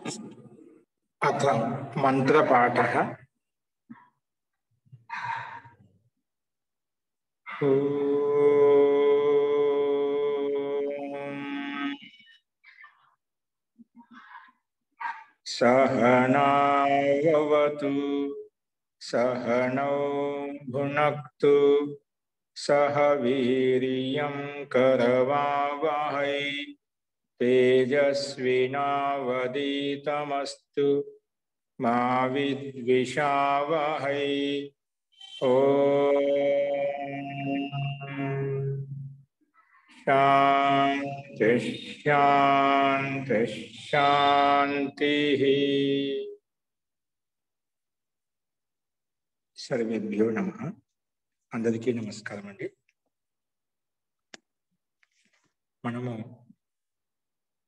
अथ मंत्रपाठः। सहनावतु सहनौ भुनक्तु सह वीर्यं करवावहै तेजस्विनावधीतमस्तु मा विद्विषावहै। शांति शांति शांति। सर्वेभ्यो नमः। अंदरिकी नमस्कारम अंडी। మనము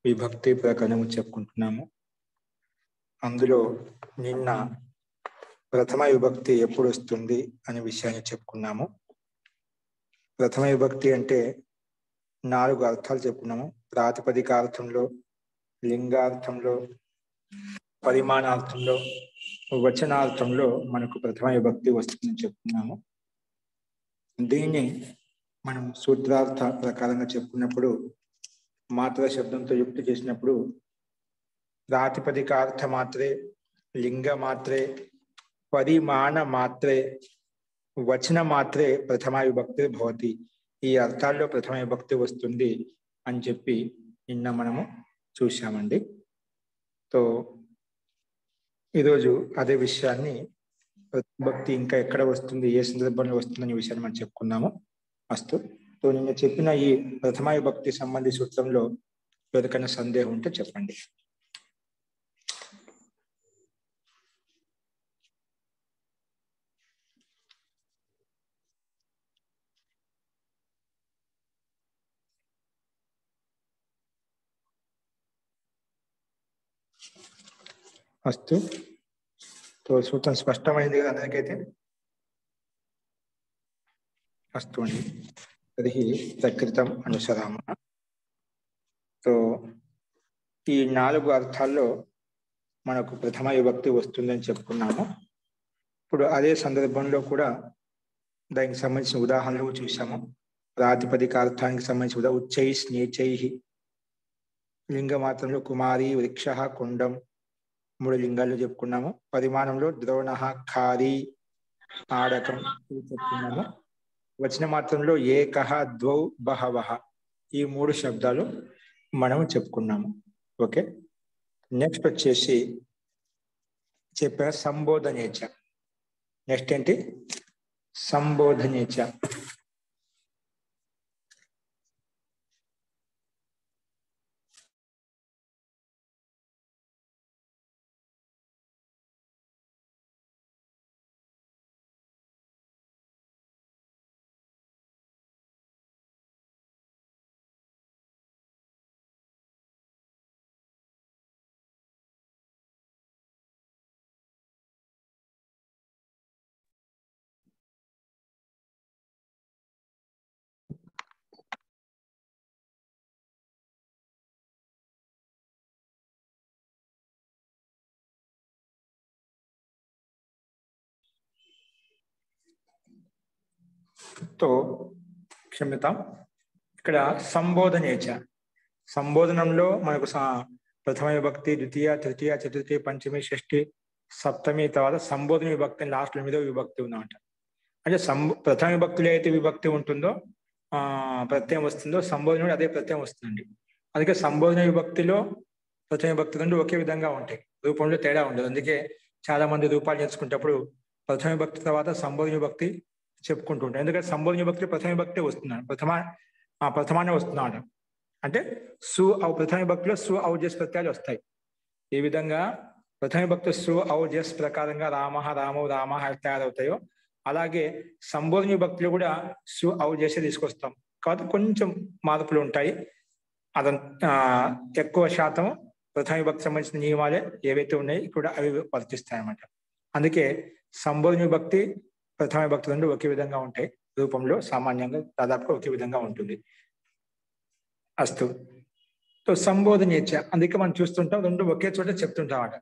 విభక్తి ప్రకరణము చెప్పుకుంటున్నాము. అందులో నిన్న ప్రథమ విభక్తి ఎప్పుడు వస్తుంది అనే విషయాన్ని చెప్పుకున్నాము. ప్రథమ విభక్తి అంటే 4 అర్థాలు చెప్పుకున్నాము. ప్రాతిపదికార్థంలో, లింగార్థంలో, పరిమాణార్థంలో, వచనార్థంలో మనకు ప్రథమ విభక్తి వస్తుందని చెప్పుకున్నాము. దీన్ని మనం సూత్రార్థ ప్రకారంగా చెప్పుకున్నప్పుడు మాత్ర శబ్దంతో యుక్తి చేసినప్పుడు ప్రాతిపదికార్థ మాత్రే, లింగ మాత్రే, పరిమాణ మాత్రే, వచన మాత్రే ప్రథమ విభక్తి భవతి. ఈ అర్థాల్లో ప్రథమ విభక్తి వస్తుంది అని చెప్పి నిన్న మనము చూశామండి. సో ఈరోజు అదే విషయాన్ని విభక్తి ఇంకా ఎక్కడ వస్తుంది, ఏ సందర్భంలో వస్తుందనే విషయాన్ని మనం చెప్పుకున్నాము. అస్తు. సో నిన్న చెప్పిన ఈ ప్రథమ విభక్తి సంబంధి సూత్రంలో ఎవరికైనా సందేహం ఉంటే చెప్పండి. అస్తు. సో సూత్రం స్పష్టమైంది కదా అందరికైతే? అస్తు అండి. తర్హి ప్రకృతం అనుసరామः. సో ఈ 4 అర్థాల్లో మనకు ప్రథమ విభక్తి వస్తుందని చెప్పుకున్నాము. ఇప్పుడు అదే సందర్భంలో కూడా దానికి సంబంధించిన ఉదాహరణలు చూసాము. ప్రాతిపదికార్థానికి సంబంధించిన ఉచ్చై స్నేచై, లింగ మాత్రంలో కుమారి, వృక్ష, కుండం 3 లింగాల్లో చెప్పుకున్నాము. పరిమాణంలో ద్రోణ, ఖారీ, ఆడకం చెప్పుకున్నాము. వచన మాత్రంలో ఏకః, ద్వౌ, బహవః ఈ 3 శబ్దాలు మనం చెప్పుకున్నాము. ఓకే. నెక్స్ట్ వచ్చేసి చెప్పారు సంబోధనేచ. నెక్స్ట్ ఏంటి? సంబోధనేచ. తో క్షమ్యతాం. ఇక్కడ సంబోధనేచ. సంబోధనంలో మనకు ప్రథమ విభక్తి, ద్వితీయ, తృతీయ, చతుర్థి, పంచమి, షష్ఠి, సప్తమి, తర్వాత సంబోధన విభక్తి లాస్ట్ 8వ విభక్తి ఉందన్నమాట. అంటే ప్రథమ విభక్తిలో అయితే విభక్తి ఉంటుందో ప్రత్యయం వస్తుందో, సంబోధన అదే ప్రత్యయం వస్తుందండి. అందుకే సంబోధన విభక్తిలో ప్రథమ విభక్తి 2 ఒకే విధంగా ఉంటాయి, రూపంలో తేడా ఉండదు. అందుకే చాలా మంది రూపాలు నేర్చుకునేటప్పుడు ప్రథమ విభక్తి తర్వాత సంబోధన విభక్తి చెప్పుకుంటూ ఉంటాం. ఎందుకంటే సంబోధన విభక్తి ప్రథమ విభక్తి వస్తున్నాడు, ప్రథమానే వస్తున్నాడు. అంటే సు ఔ ప్రథమ విభక్తిలో సు ఔ జస్ ప్రత్యయాలు వస్తాయి. ఏ విధంగా ప్రథమ విభక్తి సు ఔ జస్ ప్రకారంగా రామః, రామౌ, రామః తయారవుతాయో అలాగే సంబోధన విభక్తిలో కూడా సు ఔ జసే తీసుకొస్తాం. కాబట్టి కొంచెం మార్పులు ఉంటాయి. అదంతా ఎక్కువ శాతం ప్రథమ విభక్తి సంబంధించిన నియమాలే ఏవైతే ఉన్నాయో ఇక్కడ అవి వర్తిస్తాయి అన్నమాట. అందుకే సంబోధన విభక్తి ప్రథమ విభక్తి 2 ఒకే విధంగా ఉంటాయి, రూపంలో సామాన్యంగా దాదాపుగా ఒకే విధంగా ఉంటుంది. అస్తు. సో సంబోధన చేర్చ అందుకే మనం చూస్తుంటాం, రెండు ఒకే చోట చెప్తుంటాం అట.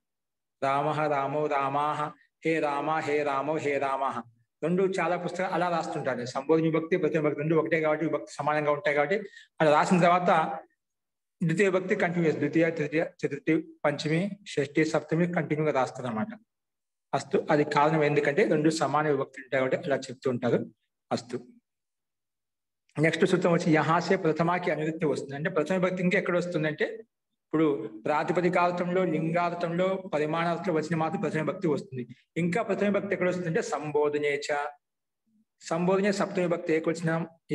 రామ రామో రామాహ, హే రామ హే రామో హే రామాహ. రెండు చాలా పుస్తకాలు అలా రాస్తుంటారు. సంబోధన విభక్తి ప్రతి విభక్తి రెండు ఒకటే కాబట్టి విభక్తి సమానంగా ఉంటాయి కాబట్టి అలా రాసిన తర్వాత ద్వితీయ విభక్తి కంటిన్యూస్, ద్వితీయ తృతీయ చతుర్థి పంచమి షష్ఠి సప్తమి కంటిన్యూగా రాస్తారు అనమాట. అస్తు అది కారణం ఎందుకంటే రెండు సమాన విభక్తులు ఉంటాయి కాబట్టి అలా చెప్తూ ఉంటారు. అస్తు. నెక్స్ట్ సూత్రం వచ్చి యహాసే ప్రథమాకి అనువృత్తి వస్తుంది. అంటే ప్రథమ విభక్తి ఇంకా ఎక్కడ వస్తుందంటే ఇప్పుడు ప్రాతిపదికార్థంలో, లింగార్థంలో, పరిమాణార్థంలో వచ్చిన మాత్రం ప్రథమ విభక్తి వస్తుంది. ఇంకా ప్రథమ విభక్తి ఎక్కడ వస్తుందంటే సంబోధనేచ. సంబోధనే సప్తమ విభక్తి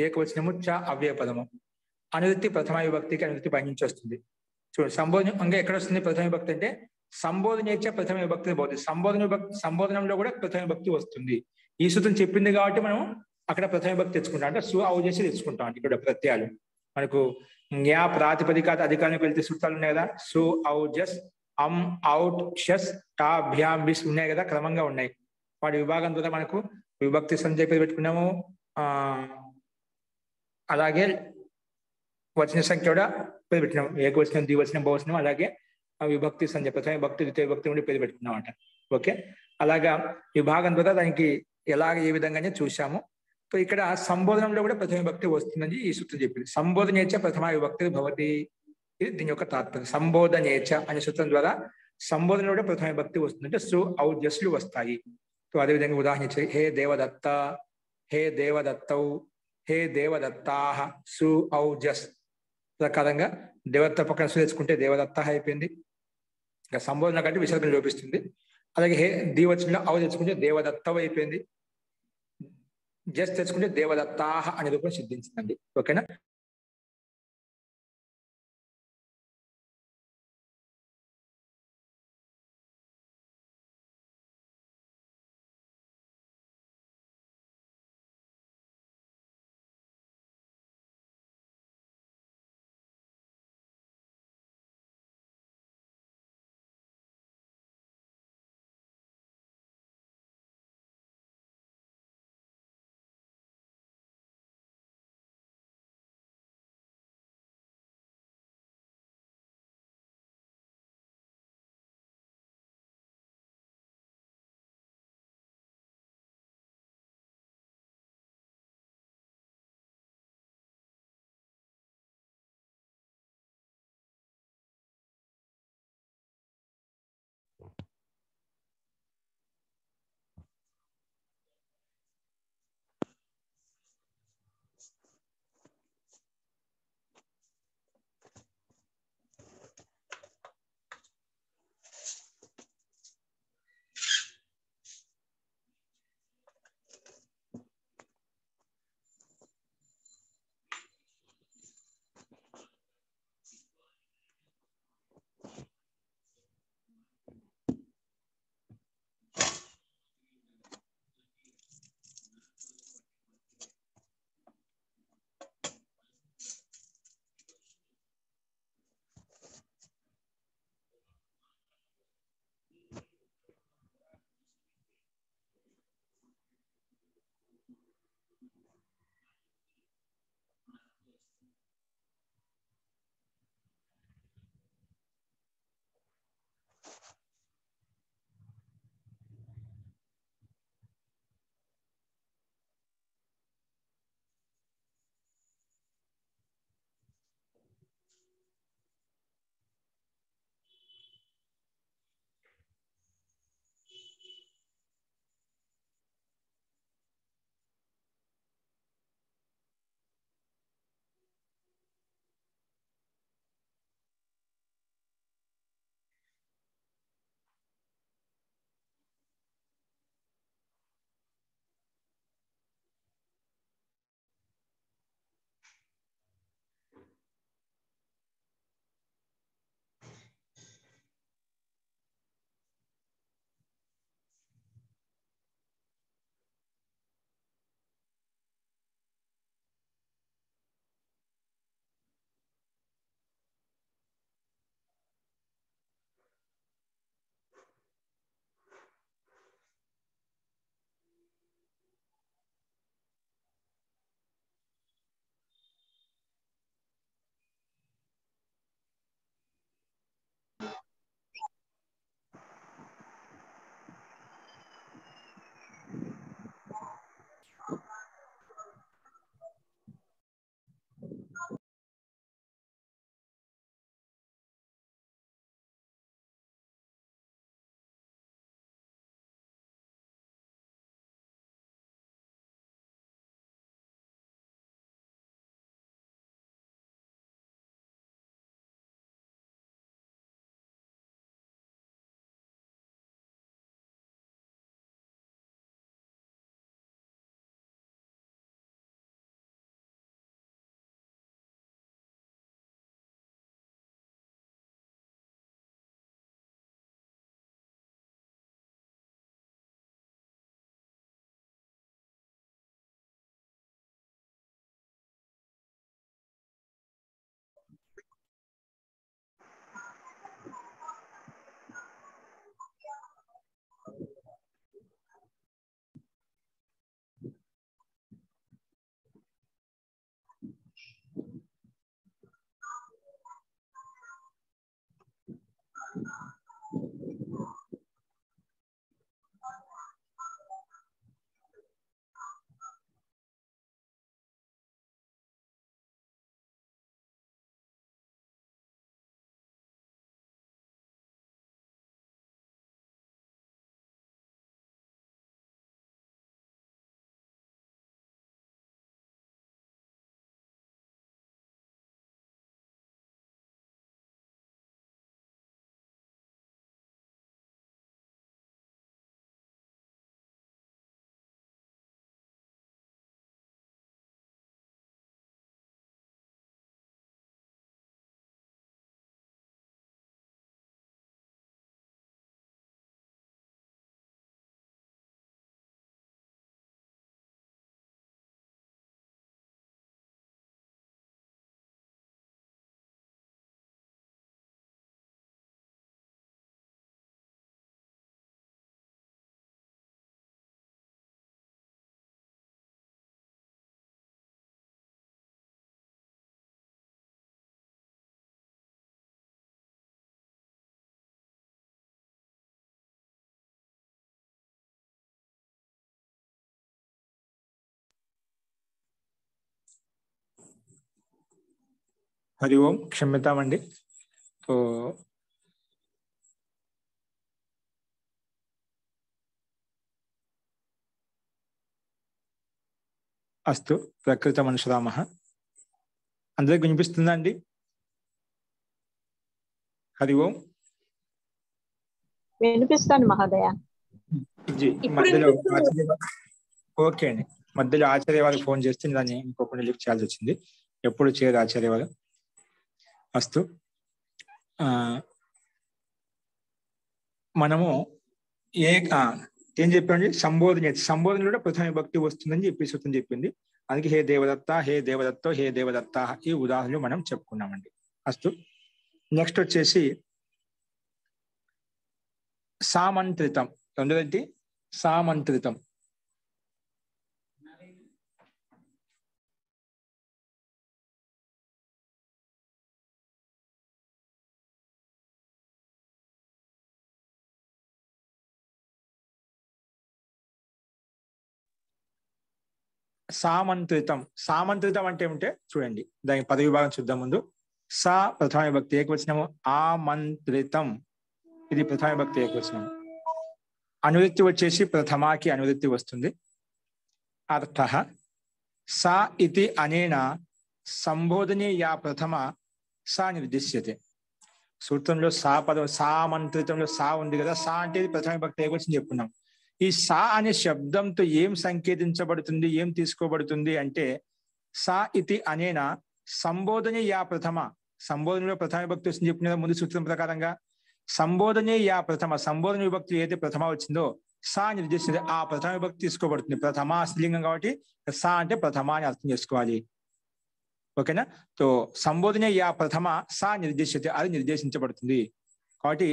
ఏకవచనము చ అవ్యయపదము. అనువృత్తి ప్రథమ విభక్తికి అనువృత్తి పై నుంచి వస్తుంది. చూడండి సంబోధన ఇంకా ఎక్కడ వస్తుంది ప్రథమ విభక్తి అంటే సంబోధనేచ ప్రథమ విభక్తి పోతుంది. సంబోధనంలో కూడా ప్రథమ విభక్తి వస్తుంది. ఈ సూత్రం చెప్పింది కాబట్టి మనం అక్కడ ప్రథమ విభక్తి తెచ్చుకుంటాం. అంటే సు ఔ చేసి తెచ్చుకుంటాం ఇక్కడ ప్రత్యయాలు. మనకు జ్ఞా ప్రాతిపదిక అధికారానికి వెళ్తే సూత్రాలు ఉన్నాయి కదా, సు ఔ జస్ అమ్ ఔట్ షస్ టా భ్యాం బిస్ ఉన్నాయి కదా, క్రమంగా ఉన్నాయి. వాటి విభాగం ద్వారా మనకు విభక్తి సంజయ్ పేరు పెట్టుకున్నాము, అలాగే వచన సంఖ్య కూడా పేరు పెట్టినాం. ఏకవచనం, ద్వివచనం, బహువచనం, అలాగే విభక్తి సంఖ్య ప్రథమ విభక్తి ద్వితీయ విభక్తి నుండి పేరు పెట్టుకున్నాం అంట. ఓకే, అలాగా విభాగం ద్వారా దానికి ఎలాగ ఏ విధంగానే చూసాము. సో ఇక్కడ సంబోధనంలో కూడా ప్రథమ విభక్తి వస్తుందని ఈ సూత్రం చెప్పింది. సంబోధనేచ ప్రథమ విభక్తి భవతి, ఇది దీని యొక్క తాత్పర్యం. సంబోధనేచ అనే సూత్రం ద్వారా సంబోధనలో కూడా ప్రథమ విభక్తి వస్తుంది, అంటే సు ఔ జస్లు వస్తాయి. సో అదేవిధంగా ఉదాహరణ ఇచ్చారు, హే దేవదత్త, హే దేవదత్తౌ, హే దేవదత్తాహ, సు ఔ జస్ ప్రకారంగా దేవదత్త పక్కన సు తెచ్చుకుంటే దేవదత్త అయిపోయింది. ఇంకా సంబోధన కంటే విసర్గం లోపిస్తుంది. అలాగే హే ద్వివచనంలో ఔ తెచ్చుకుంటే దేవదత్తవ అయిపోయింది. జస్ట్ తెచ్చుకుంటే దేవదత్తాహ అనే రూపం సిద్ధించిందండి. ఓకేనా. हरि ओम क्षम्यतामंडी। तो अस्तु प्रकृतमनुसरामः। అందరికి వినిపిస్తుందా అండి? హరి ఓం. వినిపిస్తాను మహోదయ. జీ మధ్యలో ఓకే అండి, మధ్యలో ఆచార్య వాళ్ళు ఫోన్ చేస్తే దాన్ని ఇంకొకటి లిఫ్ట్ చేయాల్సి వచ్చింది. ఎప్పుడు చేయరు ఆచార్య వాళ్ళు. అస్తు, మనము ఏం చెప్పండి, సంబోధన కూడా ప్రథమ విభక్తి వస్తుందని చెప్పి సూత్రం చెప్పింది. అందుకే హే దేవదత్త, హే దేవదత్తో, హే దేవదత్త ఈ ఉదాహరణలు మనం చెప్పుకున్నామండి. అస్తు, నెక్స్ట్ వచ్చేసి సామంత్రితం. రెండోది సామంత్రితం. సామంత్రితం. సామంత్రితం అంటే ఏమిటంటే చూడండి, దాని పద విభాగం చూద్దాం. ముందు సా ప్రథమ విభక్తి ఏకవచనము, ఆమంత్రితం ఇది ప్రథమ విభక్తి ఏకవచనము. అనువృత్తి వచ్చేసి ప్రథమాకి అనువృత్తి వస్తుంది. అర్థః సా ఇతి అనేన సంబోధనే యా ప్రథమ సా నిర్దిశ్యతే. సూత్రంలో సా పదం, సామంత్రితంలో సా ఉంది కదా, సా అంటే ప్రథమ విభక్తి ఏకవచనం చెప్పుకున్నాం. ఈ సా అనే శబ్దంతో ఏం సంకేతించబడుతుంది, ఏం తీసుకోబడుతుంది అంటే సా ఇతి అనేన సంబోధనే యా ప్రథమ. సంబోధనలో ప్రథమ విభక్తి వస్తుంది చెప్పిన ముందు సూత్రం ప్రకారంగా. సంబోధనే యా ప్రథమ, సంబోధన విభక్తి ఏదైతే ప్రథమ వచ్చిందో సా నిర్దేశించింది ఆ ప్రథమ విభక్తి తీసుకోబడుతుంది. ప్రథమ స్త్రీలింగం కాబట్టి సా అంటే ప్రథమ అని అర్థం చేసుకోవాలి. ఓకేనా? తో సంబోధనే యా ప్రథమ సా నిర్దేశించే, అది నిర్దేశించబడుతుంది. కాబట్టి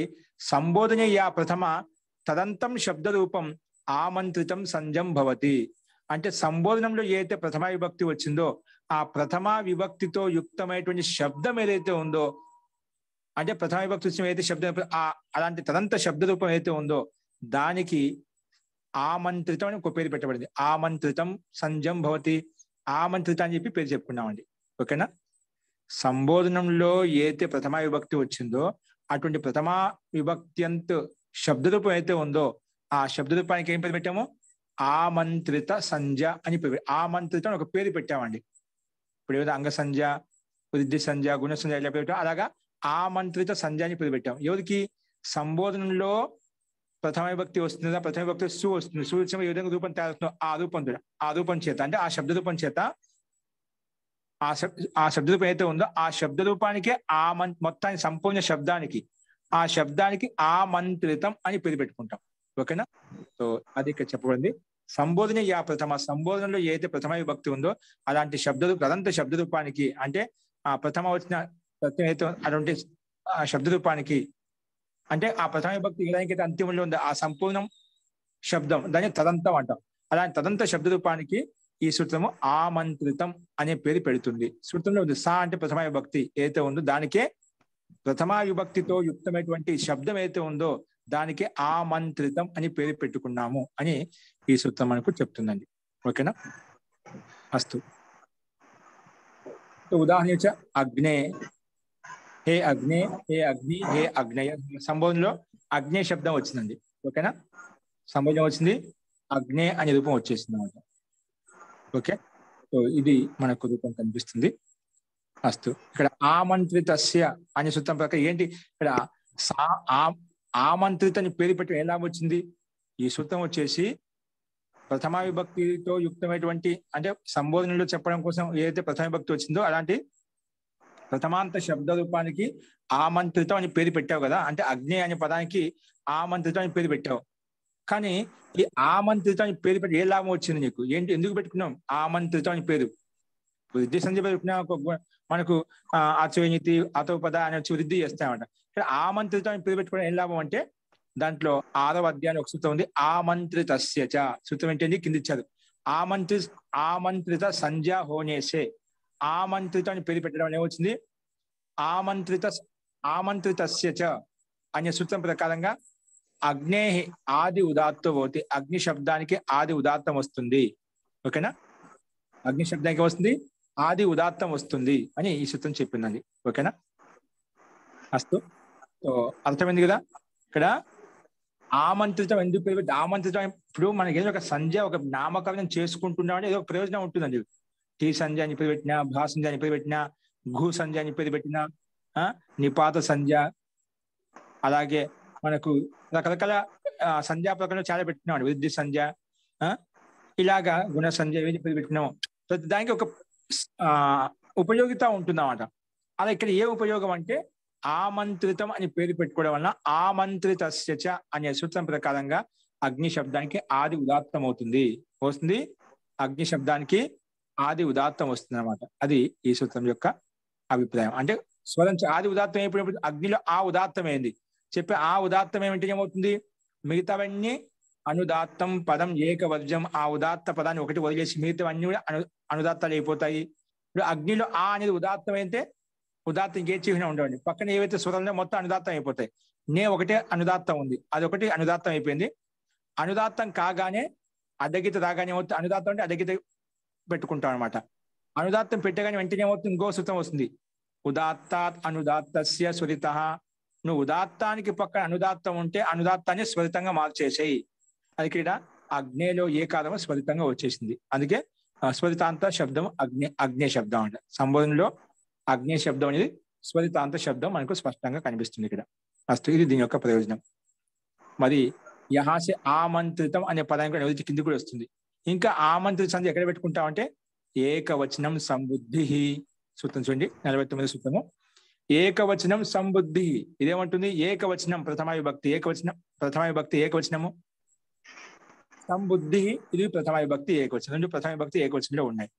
సంబోధనే యా ప్రథమ తదంతం శబ్ద రూపం ఆమంత్రితం సంజం భవతి. అంటే సంబోధనంలో ఏదైతే ప్రథమ విభక్తి వచ్చిందో ఆ ప్రథమ విభక్తితో యుక్తమైనటువంటి శబ్దం ఏదైతే ఉందో, అంటే ప్రథమ విభక్తి వచ్చిన ఏదైతే శబ్దం అలాంటి తదంత శబ్ద రూపం ఏదైతే ఉందో దానికి ఆమంత్రితం అని ఒక పేరు పెట్టబడింది. ఆమంత్రితం సంజం భవతి, ఆమంత్రిత అని చెప్పి పేరు చెప్పుకున్నామండి. ఓకేనా? సంబోధనంలో ఏదైతే ప్రథమ విభక్తి వచ్చిందో అటువంటి ప్రథమ విభక్త్యంత్ శబ్దరూపం అయితే ఉందో ఆ శబ్దరూపానికి ఏం పేరు పెట్టాము? ఆమంత్రిత సంజ్ఞ అని పేరు. ఆమంత్రిత అని ఒక పేరు పెట్టామండి. ఇప్పుడు ఏదో అంగ సంజ్ఞ, వృద్ధి సంజ్ఞ, గుణ సంజ్ఞ ఇలా పేరు పెట్టాం. అలాగా ఆమంత్రిత సంజ్ఞ అని పేరు పెట్టాం. ఎవరికి? సంబోధనలో ప్రథమ విభక్తి వస్తుంది కదా, ప్రథమ విభక్తి సు వస్తుంది. సు వచ్చిన ఏ విధంగా రూపం తయారవుతుందో ఆ రూపం చేత, అంటే ఆ శబ్ద రూపం చేత ఆ శబ్దరూపం ఏదైతే ఉందో ఆ శబ్ద రూపానికే మొత్తానికి సంపూర్ణ శబ్దానికి ఆ శబ్దానికి ఆమంత్రితం అని పేరు పెట్టుకుంటాం. ఓకేనా? సో అది ఇక్కడ చెప్పబడింది. సంబోధన యా ప్రథమ, సంబోధనలో ఏదైతే ప్రథమ విభక్తి ఉందో అలాంటి అదంత శబ్ద రూపానికి, అంటే ఆ ప్రథమ వచ్చిన ప్రత్యయం అయితే అటువంటి ఆ శబ్ద రూపానికి, అంటే ఆ ప్రథమ విభక్తి ఏదైతే అంతిమంలో ఉందో ఆ సంపూర్ణం శబ్దం దాన్ని తదంతం అంటాం. అలాంటి తదంత శబ్ద రూపానికి ఈ సూత్రము ఆమంత్రితం అనే పేరు పెడుతుంది. సూత్రంలో ఉంది సా అంటే ప్రథమ విభక్తి ఏదైతే ఉందో దానికే ప్రథమ విభక్తితో యుక్తమైనటువంటి శబ్దం ఏదైతే ఉందో దానికి ఆమంత్రితం అని పేరు పెట్టుకున్నాము అని ఈ సూత్రం మనకు చెప్తుందండి. ఓకేనా? అస్తు. ఉదాహరణ అగ్నే, హే అగ్నే, హే అగ్ని, హే అగ్నయ. సంబోధనలో అగ్నే శబ్దం వచ్చిందండి. ఓకేనా? సంబోధన వచ్చింది, అగ్నే అనే రూపం వచ్చేసింది అన్నమాట. ఓకే, సో ఇది మనకు రూపం కనిపిస్తుంది. అస్తు. ఇక్కడ ఆమంత్రితస్య అనే సూత్రం ప్రకారం ఏంటి, ఇక్కడ ఆమంత్రిత అని పేరు పెట్టి ఎలా వచ్చింది? ఈ సూత్రం వచ్చేసి ప్రథమ విభక్తితో యుక్తమైనటువంటి, అంటే సంబోధనలో చెప్పడం కోసం ఏదైతే ప్రథమ విభక్తి వచ్చిందో అలాంటి ప్రథమాంత శబ్ద రూపానికి ఆమంత్రితం అని పేరు పెట్టావు కదా, అంటే అగ్ని అనే పదానికి ఆమంత్రితం అని పేరు పెట్టావు. కానీ ఈ ఆమంత్రితం అని పేరు పెట్టి ఏ లాభం వచ్చింది నీకు? ఏంటి, ఎందుకు పెట్టుకున్నాం ఆమంత్రితం అని పేరు? వృద్ధి సంధ్య పెట్టుకున్నా మనకు ఆచోనితి అతోపద అని వచ్చి వృద్ధి చేస్తామంట. ఇక్కడ ఆమంత్రితం అని పేరు పెట్టుకోవడం ఏం లాభం అంటే దాంట్లో 6వ అధ్యాయం ఒక సూత్రం ఉంది, ఆమంత్రితస్య చ. సూత్రం ఏంటంటే కింద ఇచ్చారు, ఆమంత్రిత సంధ్య హోనేసే. ఆమంత్రితం అని పేరు పెట్టడం ఏమొచ్చింది? ఆమంత్రితస్య చ అనే సూత్రం ప్రకారంగా అగ్నే ఆది ఉదాత్తం అవుతుంది. అగ్ని శబ్దానికి ఆది ఉదాత్తం వస్తుంది. ఓకేనా? అగ్ని శబ్దానికి వస్తుంది ఆది ఉదాత్తం వస్తుంది అని ఈ సూత్రం చెప్పిందండి. ఓకేనా? అస్తు. సో అర్థమైంది కదా. ఇక్కడ ఆమంత్రితం ఎందుకు పేరు పెట్టి ఆమంత్రితం ఇప్పుడు మనకి ఏదో ఒక సంధ్య ఒక నామకరణం చేసుకుంటున్నామంటే ఏదో ఒక ప్రయోజనం ఉంటుందండి. టీ సంధ్య అని పేరు పెట్టినా, భా సంధ్య అని పేరు పెట్టినా, ఘూ సంధ్య అని పేరు పెట్టినా, నిపాత సంధ్య, అలాగే మనకు రకరకాల సంధ్యా ప్రకారం చాలా పెట్టినాం. విద్యుత్ సంధ్య, ఇలాగా గుణ సంధ్య పేరు పెట్టినాం. ప్రతి దానికి ఒక ఉపయోగిత ఉంటుందన్నమాట. అలా ఇక్కడ ఏ ఉపయోగం అంటే ఆమంత్రితం అని పేరు పెట్టుకోవడం వలన ఆమంత్రితస్య చ అనే సూత్రం ప్రకారంగా అగ్ని శబ్దానికి ఆది ఉదాత్తం అవుతుంది. వస్తుంది అగ్ని శబ్దానికి ఆది ఉదాత్తం వస్తుంది అనమాట. అది ఈ సూత్రం యొక్క అభిప్రాయం. అంటే స్వరం ఆది ఉదాత్తం అయిపోయినప్పుడు అగ్నిలో ఆ ఉదాత్తం ఏంది చెప్పి ఆ ఉదాత్తం ఏమిటి ఏమవుతుంది, మిగతావన్నీ అనుదాత్తం పదం ఏకవర్జం ఆ ఉదాత్త పదాన్ని ఒకటి వదిలేసి మిగతావన్నీ కూడా అనుదాత్తాలు అయిపోతాయి. ఇప్పుడు అగ్నిలో ఆ అనేది ఉదాత్తం అయితే ఉదాత్తం ఇంకే చిహ్నం ఉండవండి. పక్కన ఏవైతే స్వరంలో మొత్తం అనుదాత్తం అయిపోతాయి. నే ఒకటే అనుదాత్తం ఉంది, అది ఒకటి అనుదాత్తం అయిపోయింది. అనుదాత్తం కాగానే అడ్డగీత రాగానే ఏమవుతుంది, అనుదాత్తం అంటే అడ్డగీత పెట్టుకుంటాం అనమాట. అనుదాత్తం పెట్టగానే వెంటనే ఏమవుతుంది, ఇంకో సూత్రం వస్తుంది. ఉదాత్తాత్ అనుదాత్తస్య స్వరిత. నువ్వు ఉదాత్తానికి పక్కన అనుదాత్తం ఉంటే అనుదాత్తాన్ని స్వరితంగా మార్చేసేయి. అది ఇక్కడ అగ్నేలో ఏ కాలము స్వరితంగా వచ్చేసింది. అందుకే స్వరితాంత శబ్దం అగ్నే శబ్దం అంట. సంబోధనలో అగ్నే శబ్దం అనేది స్వరితాంత శబ్దం మనకు స్పష్టంగా కనిపిస్తుంది ఇక్కడ. అస్తు, ఇది దీని యొక్క ప్రయోజనం. మరి యహాసే ఆమంత్రితం అనే పదానికి కూడా కింది కూడా వస్తుంది. ఇంకా ఆమంత్రిత సంధి ఎక్కడ పెట్టుకుంటామంటే ఏకవచనం సంబుద్ధి. సూత్రం చూడండి 49 సూత్రము. ఏకవచనం సంబుద్ధి. ఇదేమంటుంది, ఏకవచనం ప్రథమ విభక్తి, ఏకవచనం ప్రథమ విభక్తి ఏకవచనము, సంబుద్ధి ఇది ప్రథమ విభక్తి ఏకవచనం. రెండు ప్రథమ విభక్తి ఏకవచనంలో ఉన్నాయి.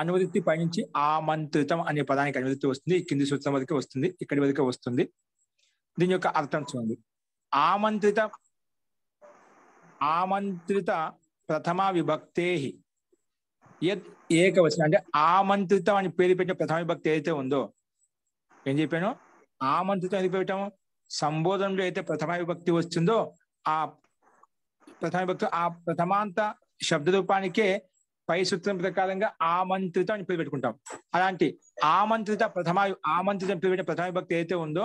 అనువృత్తి పైనుంచి ఆమంత్రితం అనే పదానికి అనువృత్తి వస్తుంది. కింది సూత్రం వరకు వస్తుంది, ఇక్కడి వరకు వస్తుంది. దీని యొక్క అర్థం చూడండి. ఆమంత్రిత ప్రథమ విభక్తే యద్ ఏకవచనం అంటే ఆమంత్రితం అని పేరు పెట్టిన ప్రథమ విభక్తి ఏదైతే ఉందో, ఏం చెప్పాను, ఆమంత్రితం ఎందుకు పెట్టాము, సంబోధనలో అయితే ప్రథమ విభక్తి వస్తుందో ఆ ప్రథమ విభక్తి ఆ ప్రథమాంత శబ్ద రూపానికే పై సూత్రం ప్రకారంగా ఆమంత్రితం అని పేరు పెట్టుకుంటాం. అలాంటి ఆమంత్రితం పేరు పెట్టిన ప్రథమ విభక్తి ఏదైతే ఉందో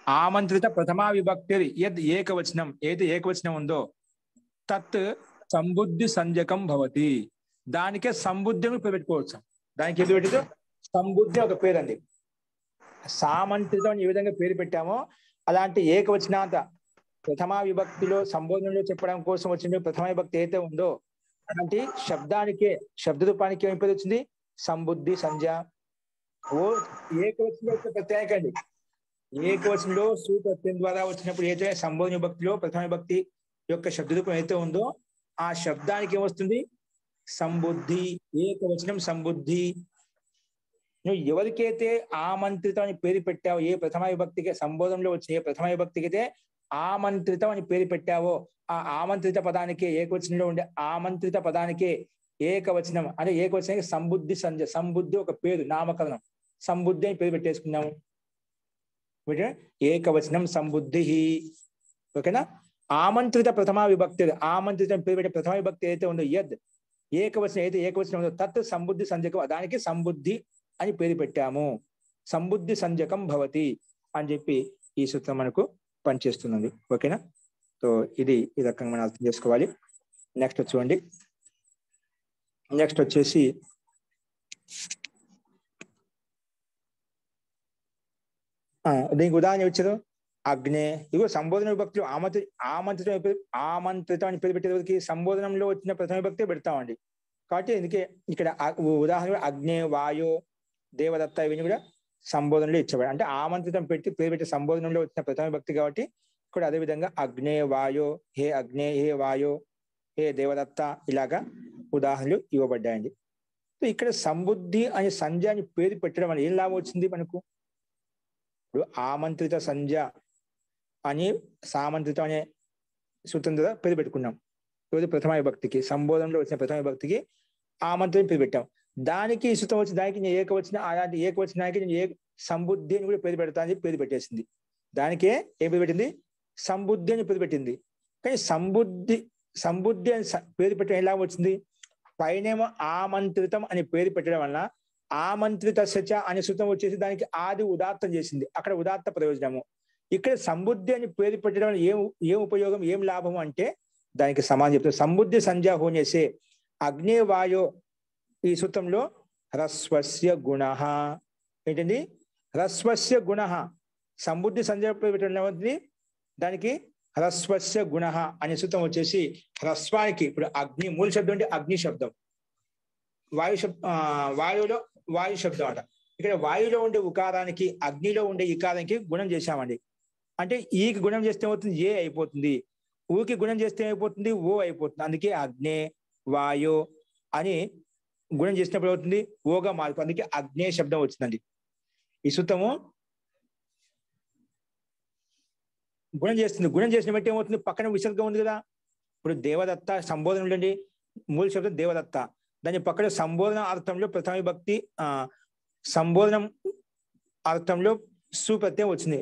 ఆమంత్రిత ప్రథమా విభక్తి యద్ ఏకవచనం ఏది ఏకవచనం ఉందో తత్ సంబుద్ధి సంజకం భవతి. దానికే సంబుద్ధి పేరు పెట్టుకోవచ్చు. దానికి ఏది పెట్టిదో సంబుద్ధి ఒక పేరు అండి. సామంత్రితం ఏ విధంగా పేరు పెట్టామో అలాంటి ఏకవచనాంత ప్రథమా విభక్తిలో సంబోధనలో చెప్పడం కోసం వచ్చిన ప్రథమ విభక్తి ఏదైతే ఉందో అలాంటి శబ్దానికే శబ్ద రూపానికి ఏం పేరు వచ్చింది, సంబుద్ధి సంజ. ఓ ఏకవచనంలో ప్రత్యేకండి. ఏకవచనంలో సూత్రం ద్వారా వచ్చినప్పుడు ఏదైతే సంబోధన విభక్తిలో ప్రథమ విభక్తి యొక్క శబ్ద రూపం ఏదైతే ఉందో ఆ శబ్దానికి ఏమొస్తుంది, సంబుద్ధి. ఏకవచనం సంబుద్ధి. నువ్వు ఎవరికైతే ఆమంత్రితం అని పేరు పెట్టావో, ఏ ప్రథమ విభక్తికి సంబోధనలో వచ్చే ఏ ప్రథమ విభక్తికి అయితే ఆమంత్రితం అని పేరు పెట్టావో ఆ ఆమంత్రిత పదానికే ఏకవచనంలో ఉండే ఆమంత్రిత పదానికే ఏకవచనం అంటే ఏకవచనానికి సంబుద్ధి సంజ. సంబుద్ధి ఒక పేరు, నామకరణం. సంబుద్ధి అని పేరు పెట్టేసుకున్నాము. ఏకవచనం సంబుద్ధి. ఓకేనా. ఆమంత్రిత ప్రథమా విభక్తి ఆమంత్రితం పేరు పెట్టే ప్రథమ విభక్తి ఏదైతే ఉందో యద్ ఏకవచనం అయితే ఏకవచనం ఉందో తత్ సంబుద్ధి సంజకం. దానికి సంబుద్ధి అని పేరు పెట్టాము. సంబుద్ధి సంజకం భవతి అని చెప్పి ఈ సూత్రం మనకు పనిచేస్తున్నది. ఓకేనా. సో ఇది ఈ రకంగా మనం అర్థం చేసుకోవాలి. నెక్స్ట్ చూడండి. నెక్స్ట్ వచ్చేసి దీనికి ఉదాహరణ ఇచ్చారు అగ్నే. ఇగో సంబోధన విభక్తులు ఆమంత్రితం అని పేరు పెట్టేవారికి సంబోధనంలో వచ్చిన ప్రథమ విభక్తి పెడతామండి. కాబట్టి ఎందుకే ఇక్కడ ఉదాహరణ అగ్నే, వాయో, దేవదత్త ఇవన్నీ కూడా సంబోధనలో ఇచ్చేవాడు. అంటే ఆమంత్రితం పెట్టి పేరు పెట్టే సంబోధనలో వచ్చిన ప్రథమ విభక్తి కాబట్టి ఇక్కడ అదే విధంగా అగ్నే వాయో, హే అగ్నే, హే వాయో, హే దేవదత్త ఇలాగా ఉదాహరణలు ఇవ్వబడ్డాయండి. సో ఇక్కడ సంబుద్ధి అని సంజ అని పేరు పెట్టడం వల్ల ఏం లాభం వచ్చింది మనకు. ఇప్పుడు ఆమంత్రిత సంజ అని సామంత్రితం అనే సూత్రం ద్వారా పేరు పెట్టుకున్నాం. ప్రథమ విభక్తికి సంబోధనలో వచ్చిన ప్రథమ విభక్తికి ఆమంత్రితం పేరు పెట్టాం. దానికి సూత్రం వచ్చి దానికి నేను ఏకవచన అలాంటి ఏకవచనానికి నేను సంబుద్ధి అని కూడా పేరు పెడతా అని పేరు పెట్టేసింది. దానికే ఏం పేరు పెట్టింది, సంబుద్ధి అని పేరు పెట్టింది. కానీ సంబుద్ధి అని పేరు పెట్టడం ఎలా వచ్చింది, పైనేమో ఆమంత్రితం అని పేరు పెట్టడం వలన ఆమంత్రిత సచ అనే సూత్రం వచ్చేసి దానికి ఆది ఉదాత్తం చేసింది, అక్కడ ఉదాత్త ప్రయోజనము. ఇక్కడ సంబుద్ధి అని పేరు పెట్టడం వల్ల ఏం ఉపయోగం, ఏం లాభం అంటే దానికి సమానం చెప్తుంది. సంబుద్ధి సంధ్యా హోనేసే అగ్నేవాయో ఈ సూత్రంలో హ్రస్వస్య గుణ ఏంటండి, హ్రస్వస్య గుణ సంబుద్ధి సంధ్యా పేరు పెట్టడం దానికి హ్రస్వస్య గుణ అనే సూత్రం వచ్చేసి హ్రస్వానికి ఇప్పుడు అగ్ని మూల శబ్దం అంటే అగ్ని శబ్దం, వాయువులో వాయు శబ్దం అంట. ఇక్కడ వాయులో ఉండే ఉకారానికి అగ్నిలో ఉండే ఇకారానికి గుణం చేశామండి. అంటే ఈకి గుణం చేస్తే ఏమవుతుంది, ఏ అయిపోతుంది, ఊకి గుణం చేస్తే ఏమైపోతుంది, ఓ అయిపోతుంది. అందుకే అగ్నే వాయు అని గుణం చేసినప్పుడు అవుతుంది ఓగా మార్పు, అందుకే అగ్నే శబ్దం వచ్చిందండి. ఈ సూత్రము గుణం చేస్తుంది. గుణం చేసిన బట్టి ఏమవుతుంది, పక్కన విసర్గం ఉంది కదా. ఇప్పుడు దేవదత్త సంబోధన ఉండండి, మూల శబ్దం దేవదత్త, దాని పక్కన సంబోధన అర్థంలో ప్రథమ విభక్తి సంబోధనం అర్థంలో సుప్రత్యయం వచ్చింది,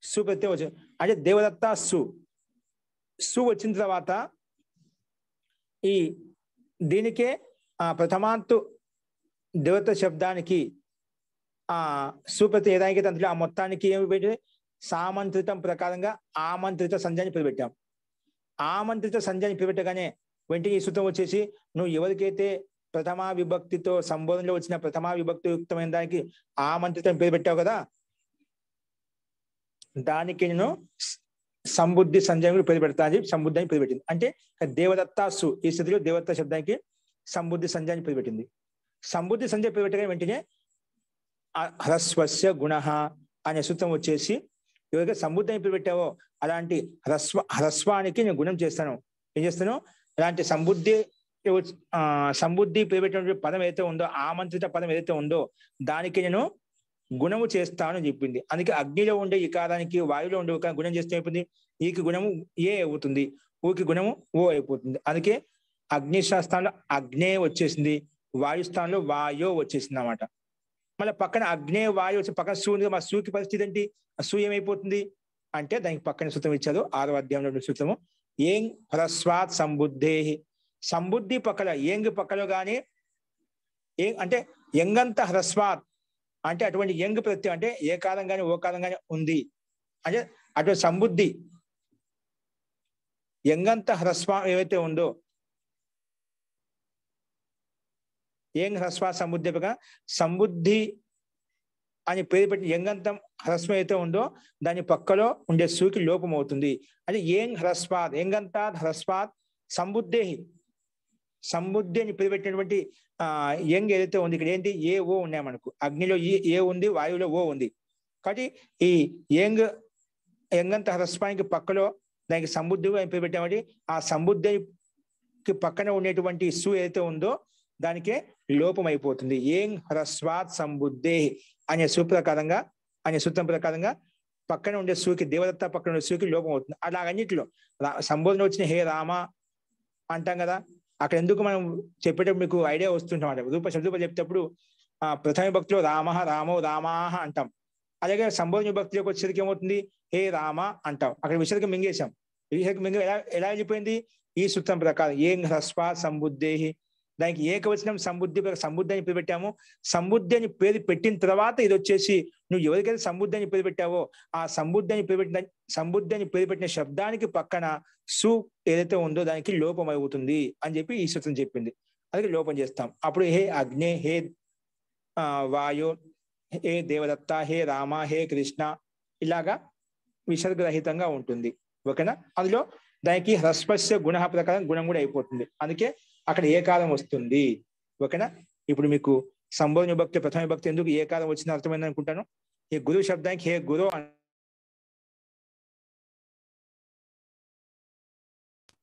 సుప్రత్యయం వచ్చింది అంటే దేవదత్త సు వచ్చిన తర్వాత ఈ దీనికే ప్రథమాంతు దేవత శబ్దానికి సుప్రత్యయం ఏదానికి అందులో ఆ మొత్తానికి ఏమి పెట్టి సామంత్రితం ప్రకారంగా ఆమంత్రిత సంధ్యాన్ని పెట్టాం. ఆమంత్రిత సంధ్యాన్ని పెట్టగానే వెంటనే ఈ సూత్రం వచ్చేసి నువ్వు ఎవరికైతే ప్రథమా విభక్తితో సంబోధనలో వచ్చిన ప్రథమా విభక్తి యుక్తమైన దానికి ఆమంత్రితం పేరు పెట్టావు కదా, దానికి నేను సంబుద్ధి సంధ్య పేరు పెడతా అని చెప్పి సంబుద్ధి అని పేరు పెట్టింది. అంటే దేవదత్త ఈ స్థితిలో దేవదత్త శబ్దానికి సంబుద్ధి సంధ్య అని పేరు పెట్టింది. సంబుద్ధి సంధ్య పేరు పెట్టగానే వెంటనే హ్రస్వస్య గుణ అనే సూత్రం వచ్చేసి ఎవరికైతే సంబుద్ధి అని పేరు పెట్టావో అలాంటి హ్రస్వానికి నేను గుణం చేస్తాను. ఏం చేస్తాను, అలాంటి సంబుద్ధి పేరు పెట్టిన పదం ఏదైతే ఉందో, ఆమంత్రిత పదం ఏదైతే ఉందో దానికి నేను గుణము చేస్తాను అని చెప్పింది. అందుకే అగ్నిలో ఉండే ఇకారానికి వాయువులో ఉండే గుణం చేస్తే అయిపోతుంది, ఈకి గుణము ఏ అవుతుంది, ఊకి గుణము ఓ అయిపోతుంది. అందుకే అగ్ని శాస్త్రంలో అగ్నే వచ్చేసింది, వాయు స్థానంలో వాయో వచ్చేసింది అన్నమాట. మళ్ళీ పక్కన అగ్నే వాయు వచ్చి పక్కన సూ ఉంది, మా సూకి పరిస్థితి ఏంటి, ఆ సూ ఏమైపోతుంది అంటే దానికి పక్కన సూత్రం ఇచ్చారు 6వ అధ్యాయంలో సూత్రము ఏం హ్రస్వాత్ సంబుద్ధే. సంబుద్ధి పక్కల ఏంగ్ పక్కలో కానీ అంటే ఎంగంత హ్రస్వాత్ అంటే అటువంటి ఎంగ్ ప్రత్యయం అంటే ఏ కాలం కానీ ఓ కాలం కానీ ఉంది అంటే అటువంటి సంబుద్ధి ఎంగంత హ్రస్వ ఏవైతే ఉందో ఏం హ్రస్వ సంబుద్ధి సంబుద్ధి అని పేరు పెట్టి ఎంగంతం హ్రస్వం అయితే ఉందో దాని పక్కలో ఉండే సూకి లోపం అవుతుంది. అంటే ఏం హ్రస్వాత్ ఎంగంతాత్ హ్రస్వాత్ సంబుద్ధే, సంబుద్ధి అని పేరు పెట్టినటువంటి యంగ్ ఏదైతే ఉంది ఇక్కడ ఏంటి ఏ ఓ ఉన్నాయి మనకు, అగ్నిలో ఏ ఉంది, వాయువులో ఓ ఉంది. కాబట్టి ఈ ఎంగంత హ్రస్వానికి పక్కలో దానికి సంబుద్ధి అని పేరు పెట్టామంటే ఆ సంబుద్ధికి పక్కన ఉండేటువంటి సు ఏదైతే ఉందో దానికే లోపం అయిపోతుంది. ఏం హ్రస్వాత్ సంబుద్ధే అనే సూత్రం ప్రకారంగా పక్కన ఉండే సూకి దేవదత్త పక్కన ఉండే సూకి లోపం అవుతుంది. అలాగన్నిటిలో సంబోధన వచ్చిన హే రామ అంటాం కదా, అక్కడ ఎందుకు మనం చెప్పేటప్పుడు మీకు ఐడియా వస్తుంటాం అంటే శబ్దరూప చెప్పేటప్పుడు ప్రథమ విభక్తిలో రామ రామో రామాహ అంటాం, అలాగే సంబోధన విభక్తిలోకి వచ్చేసరికి ఏమవుతుంది హే రామ అంటాం. అక్కడ విసర్గం మింగేశాం, విసర్గం మింగ ఎలా వెళ్ళిపోయింది ఈ సూత్రం ప్రకారం ఏం హ్రస్వ సంబుద్ధేహి, దానికి ఏకవచనం సంబుద్ధి అని పేరు పెట్టాము. సంబుద్ధి అని పేరు పెట్టిన తర్వాత ఇది వచ్చేసి నువ్వు ఎవరికైతే సంబుద్ధి అని పేరు పెట్టావో ఆ సంబుద్ధి అని పేరు పెట్టిన శబ్దానికి పక్కన సు ఏదైతే ఉందో దానికి లోపం అవుతుంది అని చెప్పి ఈ సూత్రం చెప్పింది. అందుకే లోపం చేస్తాం. అప్పుడు హే అగ్నే, హే వాయు, హే దేవదత్త, హే రామ, హే కృష్ణ ఇలాగా విసర్గరహితంగా ఉంటుంది. ఓకేనా. అందులో దానికి హ్రస్వస్య గుణ ప్రకారం గుణం కూడా అయిపోతుంది. అందుకే అక్కడ ఏ కాలం వస్తుంది. ఓకేనా. ఇప్పుడు మీకు సంబోధన విభక్తి ప్రథమ విభక్తి ఎందుకు ఏ కాలం వచ్చింది అర్థమైంది అనుకుంటాను. ఈ గురు శబ్దానికి హే గురు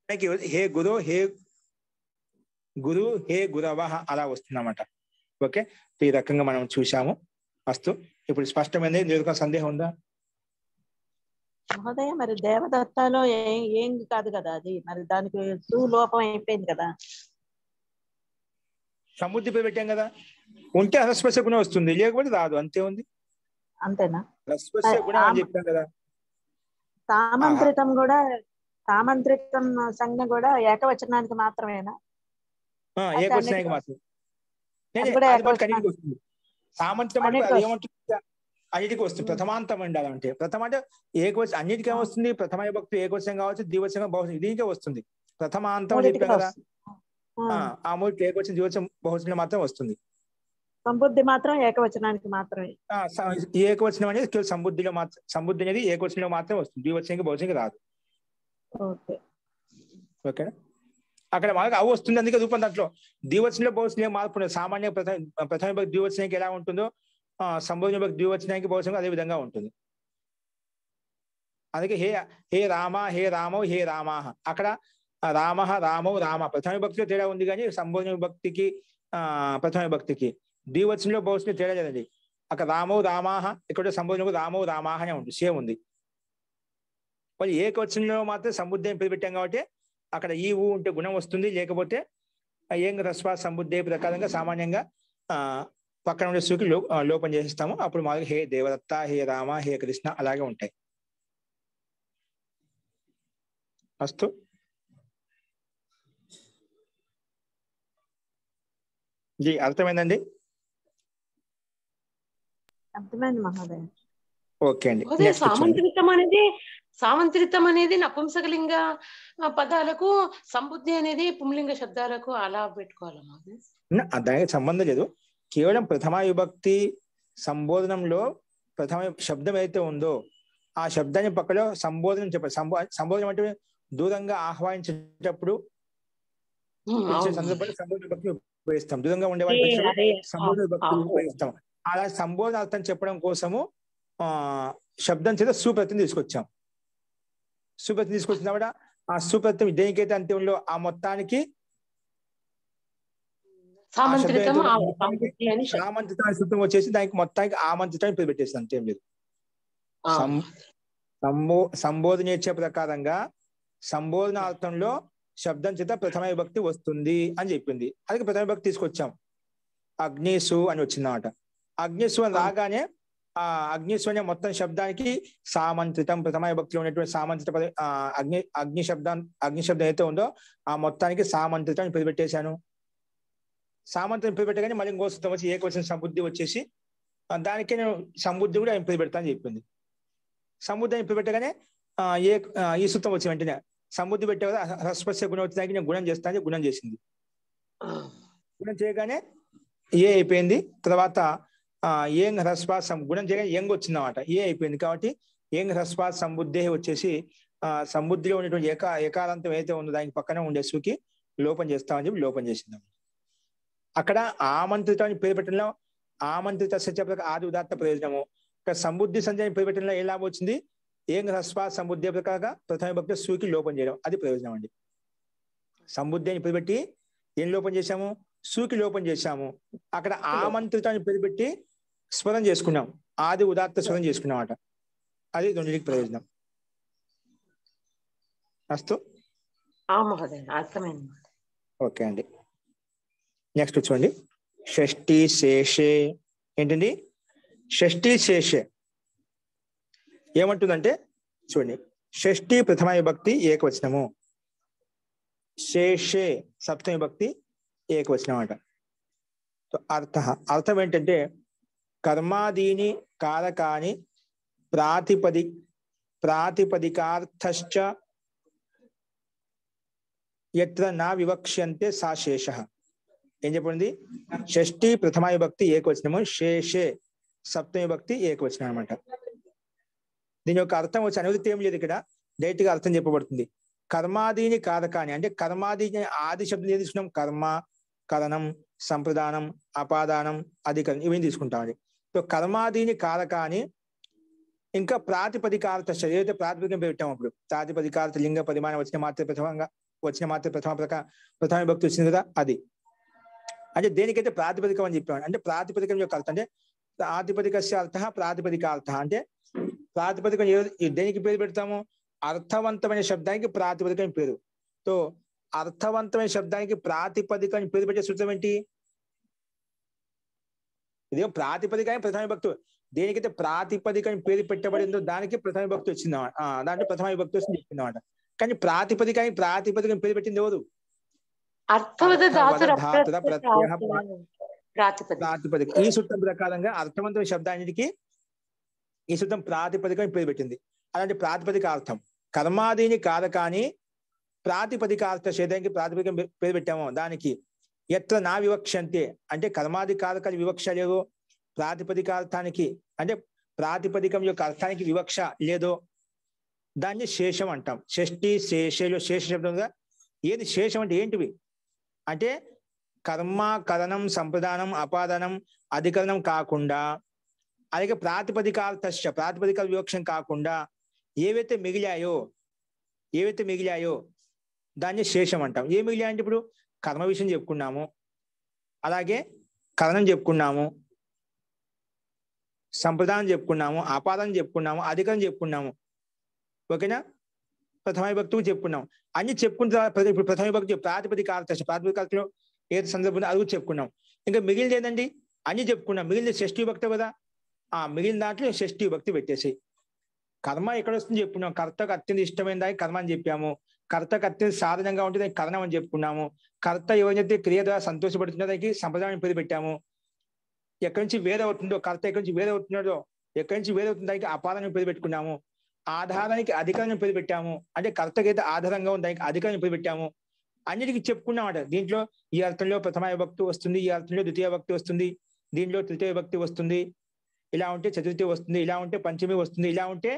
హే గురు, హే గురు, హే గురవ అలా వస్తుందన్నమాట. ఓకే, ఈ రకంగా మనం చూసాము. అస్తు. ఇప్పుడు స్పష్టమైంది, దీనికి సందేహం ఉందా మహోదయ? మరి దేవదత్తాలో ఏం కాదు కదా అది, మరి దానికి సులోపం అయిపోయింది కదా. సముద్ది పేరు పెట్టాం కదా, ఉంటే హ్రస్వస్య గుణం వస్తుంది, లేకపోతే రాదు, అంతే ఉంది. అంతేనా? హ్రస్వస్య గుణం అని చెప్పాం కదా. తామంత్రితం సంజ్ఞ కూడా ఏకవచనానికి మాత్రమేనా? ఏకవచనానికి మాత్రం అది కూడా అది మటుకు అన్నిటికీ ఏకవచనానికి వస్తుంది. సామంతం మటుకు అన్నిటికీ అది వస్తుంది. ఏమంటుంది, అన్నిటికీ వస్తుంది. ప్రథమాంతం ఉండాలంటే ప్రథమ అంటే ఏకవచనం అన్నిటికీ వస్తుంది. ప్రథమ విభక్తి ఏకవచనం కావచ్చు, ద్వివచనం బహువచనం దీనికే వస్తుంది. ప్రథమాంతం అని మూడింటికి చెప్పాం కదా, వస్తుంది. ఆ, ఆ మూడు ఏకవచనం ద్వివచనం బహువచనం మాత్రం వస్తుంది. సంబుద్ధి మాత్రం ఏకవచనానికి మాత్రమే. ఈ ఏకవచనం అనేది కేవలం సంబుద్ధిలో మాత్రం, సంబుద్ధి అనేది ఏకవచనంలో మాత్రం వస్తుంది, ద్వివచనానికి బహువచనానికి రాదు. ఓకే. ఓకేనా, అక్కడ మనకు అవి వస్తుంది. అందుకే రూపం దాంట్లో ద్వివచనంలో బహువచనం మార్పు ఉండదు. సామాన్య ప్రథమ విభక్తి ద్వివచనానికి ఎలా ఉంటుందో సంబోధన విభక్తి ద్వివచనానికి బహువచనం అదే విధంగా ఉంటుంది. అందుకే హే రామ, హే రామో, హే రామాహ. అక్కడ రామ, రామో, రామ ప్రథమ విభక్తిలో తేడా ఉంది, కానీ సంబోధన విభక్తికి ప్రథమ విభక్తికి ద్వివచనంలో బహువచనం తేడా లేదండి. అక్కడ రామో రామాహ, ఇక్కడ సంబోధన రామో రామాహ అనే ఉంటుంది, సేమ్ ఉంది. మరి ఏకవచనంలో మాత్రం సంబుద్ధి అని పేరు పెట్టాం కాబట్టి అక్కడ ఈ ఊ ఉంటే గుణం వస్తుంది, లేకపోతే ఏం రస్వా సంబుద్ధి ప్రకారంగా సామాన్యంగా పక్కన ఉండే సూకి లోపం చేసిస్తాము. అప్పుడు మాకు హే దేవదత్త, హే రామ, హే కృష్ణ అలాగే ఉంటాయి. అస్తు. జీ అర్థమైందండి? అర్థమైంది మహోదయ. ఓకే అండి. సామంత్రితం అనేది నపుంసకలింగ పదాలకు, సంబుద్ధి అనేది పుంలింగ శబ్దాలకు అలా పెట్టుకోవాలి. దానికి సంబంధం లేదు. కేవలం ప్రథమ విభక్తి సంబోధనంలో ప్రథమ శబ్దం ఏదైతే ఉందో ఆ శబ్దాన్ని పక్కలో సంబోధనం చెప్పాలి. సంబోధనం అంటే దూరంగా ఆహ్వానించేటప్పుడు సందర్భంలో సంబోధన విభక్తి ఉపయోగిస్తాం. దూరంగా ఉండే వాళ్ళకి సంబోధన విభక్తి ఉపయోగిస్తాం. అలా సంబోధన అర్థం చెప్పడం కోసము శబ్దం చేత సుప్రత్యయం తీసుకొచ్చాం. సుప్రత్యయం తీసుకొచ్చిన కూడా ఆ సుప్రత్యయం దేనికైతే అంత్యంలో ఆ మొత్తానికి సామంత్రిత సూత్రం వచ్చేసి దానికి మొత్తానికి ఆమంత్రితాన్ని పేరు పెట్టేసి అంతేం లేదు. సంబోధనేచ్ఛ ప్రకారంగా సంబోధనార్థంలో శబ్దం చేత ప్రథమ విభక్తి వస్తుంది అని చెప్పింది. అది ప్రథమ విభక్తి తీసుకొచ్చాం. అగ్నిసు అని వచ్చిందన్నమాట. అగ్నిసు అని రాగానే ఆ అగ్నిసు అనే మొత్తం శబ్దానికి సామంత్రితం ప్రథమ విభక్తిలో ఉన్నటువంటి సామంత్రిత అగ్ని శబ్దం అయితే ఉందో ఆ మొత్తానికి సామంత్రితం అని పేరు పెట్టేశాను. సామంత్రం పేరు పెట్టగానే మళ్ళీ ఇంకో సూత్రం వచ్చి ఏకవచన సంబుద్ధి వచ్చేసి దానికే నేను సంబుద్ధి కూడా పేరు పెడతా అని చెప్పింది. సంబుద్ధి అని పేరు పెట్టగానే ఈ సూత్రం వచ్చి వెంటనే సంబుద్ధి పెట్టే కదా హ్రస్వస్య గుణం వచ్చేదానికి నేను గుణం చేస్తానని గుణం చేసింది. గుణం చేయగానే ఏ అయిపోయింది. తర్వాత ఏం హ్రస్వ గుణం చేయగానే ఎంగ్ వచ్చిందన్నమాట. ఏ అయిపోయింది కాబట్టి ఏం హ్రస్వ సంబుద్ధి వచ్చేసి సంబుద్ధిలో ఉన్నటువంటి ఏకారాంతం ఏదైతే ఉందో దానికి పక్కనే ఉండే సుకి లోపం చేస్తామని చెప్పి లోపం చేసింది. అక్కడ ఆమంత్రితాన్ని పేరు పెట్టడంలో ఆమంత్రిత సత్యప్రక ఆది ఉదాత్త ప్రయోజనము. ఇక్కడ సంబుద్ధి సంధ్యని పేరు పెట్టడంలో ఏ లాభం వచ్చింది? ఏం హ్రస్వ సంబుద్ధి ప్రకారంగా ప్రథమ భక్తి సూకి లోపం చేయడం, అది ప్రయోజనం అండి. సంబుద్ధి అని పేరు పెట్టి ఏం లోపం చేశాము? సూకి లోపం చేశాము. అక్కడ ఆమంత్రితాన్ని పేరు పెట్టి స్వరం చేసుకున్నాం, ఆది ఉదాత్త స్వరం చేసుకున్నాం అట. అది రెండింటికి ప్రయోజనం. అస్తు. ఓకే అండి. నెక్స్ట్ చూడండి, షష్ఠి శేషే. ఏంటండి షష్ఠి శేషే? ఏమంటుందంటే చూడండి, షష్ఠి ప్రథమ విభక్తి ఏకవచనము, శేషే సప్తమ విభక్తి ఏకవచనం అట. అర్థం ఏంటంటే కర్మాదీని కారకాని ప్రాతిపదికార్థశ్చ యత్ర నా వివక్ష్యంతే సా శేష. ఏం చెప్పండి? షష్ఠి ప్రథమ విభక్తి ఏకవచనము, శేషే సప్తమ విభక్తి ఏకవచనం అనమాట. దీని యొక్క అర్థం వచ్చి అనువృత్తి ఏం లేదు, ఇక్కడ డైరెక్ట్ గా అర్థం చెప్పబడుతుంది. కర్మాదీని కారకాని అంటే కర్మాదీని ఆది శబ్దం ఏది తీసుకున్నాం? కర్మ, కరణం, సంప్రదానం, అపాదానం, అధికరణం ఇవన్నీ తీసుకుంటామండి. సో కర్మాదీని కారకాని ఇంకా ప్రాతిపదికార్థ ఏదైతే ప్రాతిపదికం పెట్టాము అప్పుడు ప్రాతిపదికార్థ లింగ పరిమాణం వచ్చిన మాత్ర ప్రథమ విభక్తి వచ్చింది కదా, అది అంటే దేనికైతే ప్రాతిపదికం అని చెప్పాము. అంటే ప్రాతిపదికం యొక్క అర్థం అంటే ప్రాతిపదికస్య అర్థ ప్రాతిపదికార్థ అంటే ప్రాతిపదికం దేనికి పేరు పెడతాము? అర్థవంతమైన శబ్దానికి ప్రాతిపదికం పేరు. సో అర్థవంతమైన శబ్దానికి ప్రాతిపదికం పేరు పెట్టే సూత్రం ఏంటి? ఇదేం ప్రాతిపదిక ప్రథమ విభక్తి. దేనికైతే ప్రాతిపదికం పేరు పెట్టబడిందో దానికి ప్రథమ విభక్తి వచ్చిందన్నమాట. దాంట్లో ప్రథమ విభక్తి వచ్చింది చెప్పిందన్నమాట. కానీ ప్రాతిపదికం పేరు పెట్టింది ఎవరు? అర్థవద అర్థవద ధాతుర ధాతుర ప్రత్యయ ప్రాతిపదిక. ప్రాతిపదిక. ఈ సూత్రం ప్రకారంగా అర్థవంతమైన శబ్దానికి ఈ సూత్రం ప్రాతిపదిక పేరు పెట్టింది. అలాంటి ప్రాతిపదిక అర్థం కర్మాదీని కారకాని ప్రాతిపదికార్థ ఛేదానికి ప్రాతిపదిక పేరు పెట్టాము. దానికి ఎత్ర నా వివక్షంతే అంటే కర్మాది కారకాలు వివక్ష లేదో, ప్రాతిపదికార్థానికి అంటే ప్రాతిపదికం యొక్క అర్థానికి వివక్ష లేదో దాన్ని శేషం అంటాం. షష్ఠి శేషలో శేష శబ్దంగా ఏది శేషం అంటే ఏంటివి అంటే కర్మ కరణం సంప్రదానం అపాదానం అధికరణం కాకుండా అలాగే ప్రాతిపదికార్థ ప్రాతిపదికాల వివక్షం కాకుండా ఏవైతే మిగిలాయో దాన్ని శేషం అంటాం. ఏ మిగిలాయి అంటే ఇప్పుడు కర్మ విషయం చెప్పుకున్నాము, అలాగే కరణం చెప్పుకున్నాము, సంప్రదానం చెప్పుకున్నాము, ఆపాదనం చెప్పుకున్నాము, అధికరణం చెప్పుకున్నాము. ఓకేనా? ప్రథమ విభక్తులు చెప్పుకున్నాం. అన్ని చెప్పుకున్న తర్వాత ఇప్పుడు ప్రథమ విభక్తి ప్రాతిపదికార్థలో ఏది సందర్భంలో అది చెప్పుకున్నాం. ఇంకా మిగిలింది ఏంటండి? అన్ని చెప్పుకున్నాం. మిగిలింది షష్ఠీ విభక్తి కదా, ఆ మిగిలిన దాంట్లో షష్ఠీ విభక్తి పెట్టేసి కర్మ ఎక్కడ వస్తుంది చెప్పుకున్నాం. కర్తకు అత్యంత ఇష్టమైన దానికి కర్మ అని చెప్పాము. కర్తకు అత్యంత సాధనంగా ఉంటే దానికి కరణం అని చెప్పుకున్నాము. కర్త ఎవరైతే క్రియ ద్వారా సంతోషపడుతుందో దానికి సంప్రదాయం పేరు పెట్టాము. ఎక్కడి నుంచి వేరవుతుందో కర్త ఎక్కడి నుంచి వేరవుతున్నాడో ఎక్కడి నుంచి వేరవుతుందో దానికి అపాదానం పేరు పెట్టుకున్నాము. ఆధారానికి అధికారం పేరు పెట్టాము. అంటే కర్తకైతే ఆధారంగా ఉంది దానికి అధికారం పేరు పెట్టాము. అన్నిటికీ చెప్పుకున్నామట. దీంట్లో ఈ అర్థంలో ప్రథమ విభక్తి వస్తుంది, ఈ అర్థంలో ద్వితీయ విభక్తి వస్తుంది, దీంట్లో తృతీయ విభక్తి వస్తుంది, ఇలా ఉంటే చతుర్థి వస్తుంది, ఇలా ఉంటే పంచమి వస్తుంది, ఇలా ఉంటే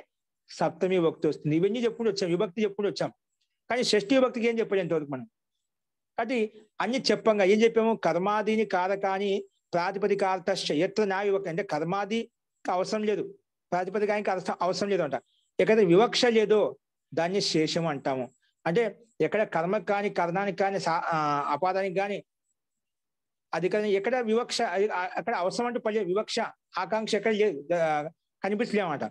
సప్తమి విభక్తి వస్తుంది. ఇవన్నీ చెప్పుకుంటూ వచ్చాం, విభక్తి చెప్పుకుంటూ వచ్చాం. కానీ షష్ఠీ విభక్తికి ఏం చెప్పాలి ఎంతవరకు మనం? అది అన్ని చెప్పంగా ఏం చెప్పాము? కర్మాదిని కారకాని ప్రాతిపదికార్థ ఎత్ర నా విభక్తి అంటే కర్మాదికి అవసరం లేదు, ప్రాతిపదికానికి అవసరం లేదు అంట. ఎక్కడైతే వివక్ష లేదో దాన్ని శేషం అంటాము. అంటే ఎక్కడ కర్మకు కానీ కర్ణానికి కానీ అపాదానికి కానీ అధికారం ఎక్కడ వివక్ష అక్కడ అవసరం అంటూ పడలేదు, వివక్ష ఆకాంక్ష ఎక్కడ లేదు, కనిపించలేమట.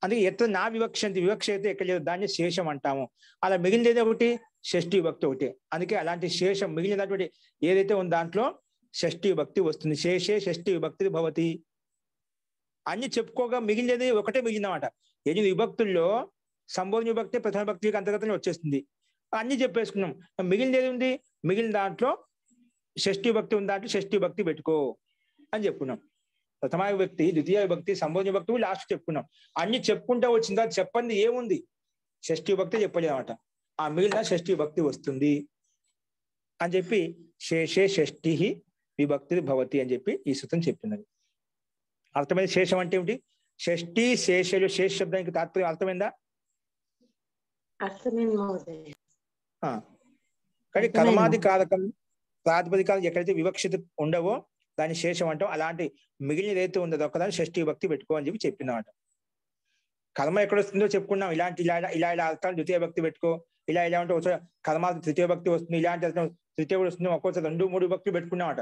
అందుకే ఎత్ర నా వివక్ష అంటే వివక్ష అయితే ఎక్కడ లేదు దాన్ని శేషం అంటాము. అలా మిగిలినది ఒకటి షష్ఠీ విభక్తి ఒకటి. అందుకే అలాంటి శేషం మిగిలినటువంటి ఏదైతే ఉందో దాంట్లో షష్ఠీ విభక్తి వస్తుంది. శేషే షష్ఠీ విభక్తి భవతి. అన్ని చెప్పుకోగా మిగిలినది ఒకటే మిగిలినమాట. 8 విభక్తుల్లో సంబోధన విభక్తి ప్రథమ విభక్తికి అంతర్గతంగా వచ్చేస్తుంది. అన్ని చెప్పేసుకున్నాం. మిగిలిన ఏది ఉంది? మిగిలిన దాంట్లో షష్ఠీ విభక్తి ఉంది, దాంట్లో షష్ఠీ విభక్తి పెట్టుకో అని చెప్పుకున్నాం. ప్రథమ విభక్తి, ద్వితీయ విభక్తి, సంబోధన విభక్తి లాస్ట్ చెప్పుకున్నాం. అన్ని చెప్పుకుంటా వచ్చిందా చెప్పండి ఏముంది? షష్ఠీ విభక్తి చెప్పలేదన్నమాట. ఆ మిగిలిన షష్ఠీ విభక్తి వస్తుంది అని చెప్పి శేషే షష్ఠి విభక్తి భవతి అని చెప్పి ఈ సూత్రం చెప్తున్నది. అర్థమైంది? శేషం అంటే ఏమిటి? షష్ఠి శేషలు శేష శబ్దానికి తాత్పర్యం అర్థమైందా? కానీ కర్మాది కారకం ప్రాతిపదికాలు ఎక్కడైతే వివక్షత ఉండవో దాన్ని శేషం అంటాం. అలాంటి మిగిలిన ఏదైతే ఉందో ఒక్కదాన్ని షష్ఠీ విభక్తి పెట్టుకో అని చెప్పి చెప్పిందన్నమాట. కర్మ ఎక్కడ వస్తుందో చెప్పుకున్నాం. ఇలా అర్థాలు ద్వితీయ భక్తి పెట్టుకో, ఇలా ఉంటే ఒకసారి కర్మ తృతీయ భక్తి వస్తుంది, ఇలాంటి అర్థం తృతీయ వస్తుంది, ఒక్కోసారి 2, 3 భక్తులు పెట్టుకున్నామట.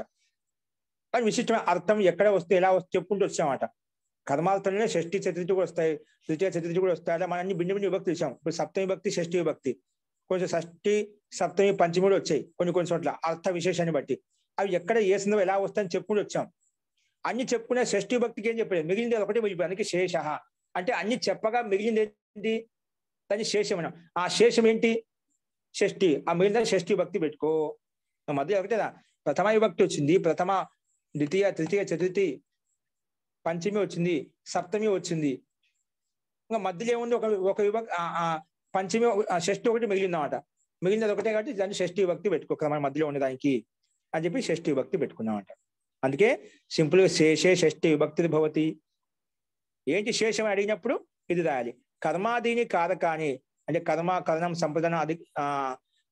కానీ విశిష్టమైన అర్థం ఎక్కడ వస్తే ఎలా వస్తే చెప్పుకుంటూ వచ్చామట. కర్మార్థంలో షష్ఠి చతుర్థి కూడా వస్తాయి, తృతీయ చతుర్థి కూడా వస్తాయి. అలా మనం అన్ని భిన్న విభక్తి ఇచ్చాం. ఇప్పుడు సప్తమి భక్తి షష్ఠీ విభక్తి, కొంచెం షష్ఠి సప్తమి పంచమి కూడా వచ్చాయి కొన్ని చోట్ల అర్థ విశేషాన్ని బట్టి. అవి ఎక్కడ ఏ సందర్భం ఎలా వస్తాయని చెప్పుకుంటూ వచ్చాం. అన్ని చెప్పుకునే షష్ఠీ భక్తికి ఏం చెప్పలేదు, మిగిలింది ఒకటే మిగిలిపోయి. అందుకే శేష అంటే అన్ని చెప్పగా మిగిలింది ఏంటి? దాన్ని శేషం. ఆ శేషం ఏంటి? షష్ఠి. ఆ మిగిలిన షష్ఠీ భక్తి పెట్టుకో. మధ్య ఒకటేనా? ప్రథమ విభక్తి వచ్చింది, ప్రథమ ద్వితీయ తృతీయ చతుర్థి పంచమి వచ్చింది, సప్తమి వచ్చింది. ఇంకా మధ్యలో ఏముంది? ఒక విభక్తి పంచమి షష్ఠి ఒకటి మిగిలిందన్నమాట. మిగిలినది ఒకటే కాబట్టి దాన్ని షష్ఠీ భక్తి పెట్టుకో క్రమం మధ్యలో ఉండడానికి అని చెప్పి షష్ఠీ విభక్తి పెట్టుకున్నామంట. అందుకే సింపుల్ గా శేషే షష్ఠీ విభక్తి భవతి. ఏంటి శేషం అడిగినప్పుడు ఇది రాయాలి. కర్మాదీని కారకాని అంటే కర్మ కరణం సంప్రదానం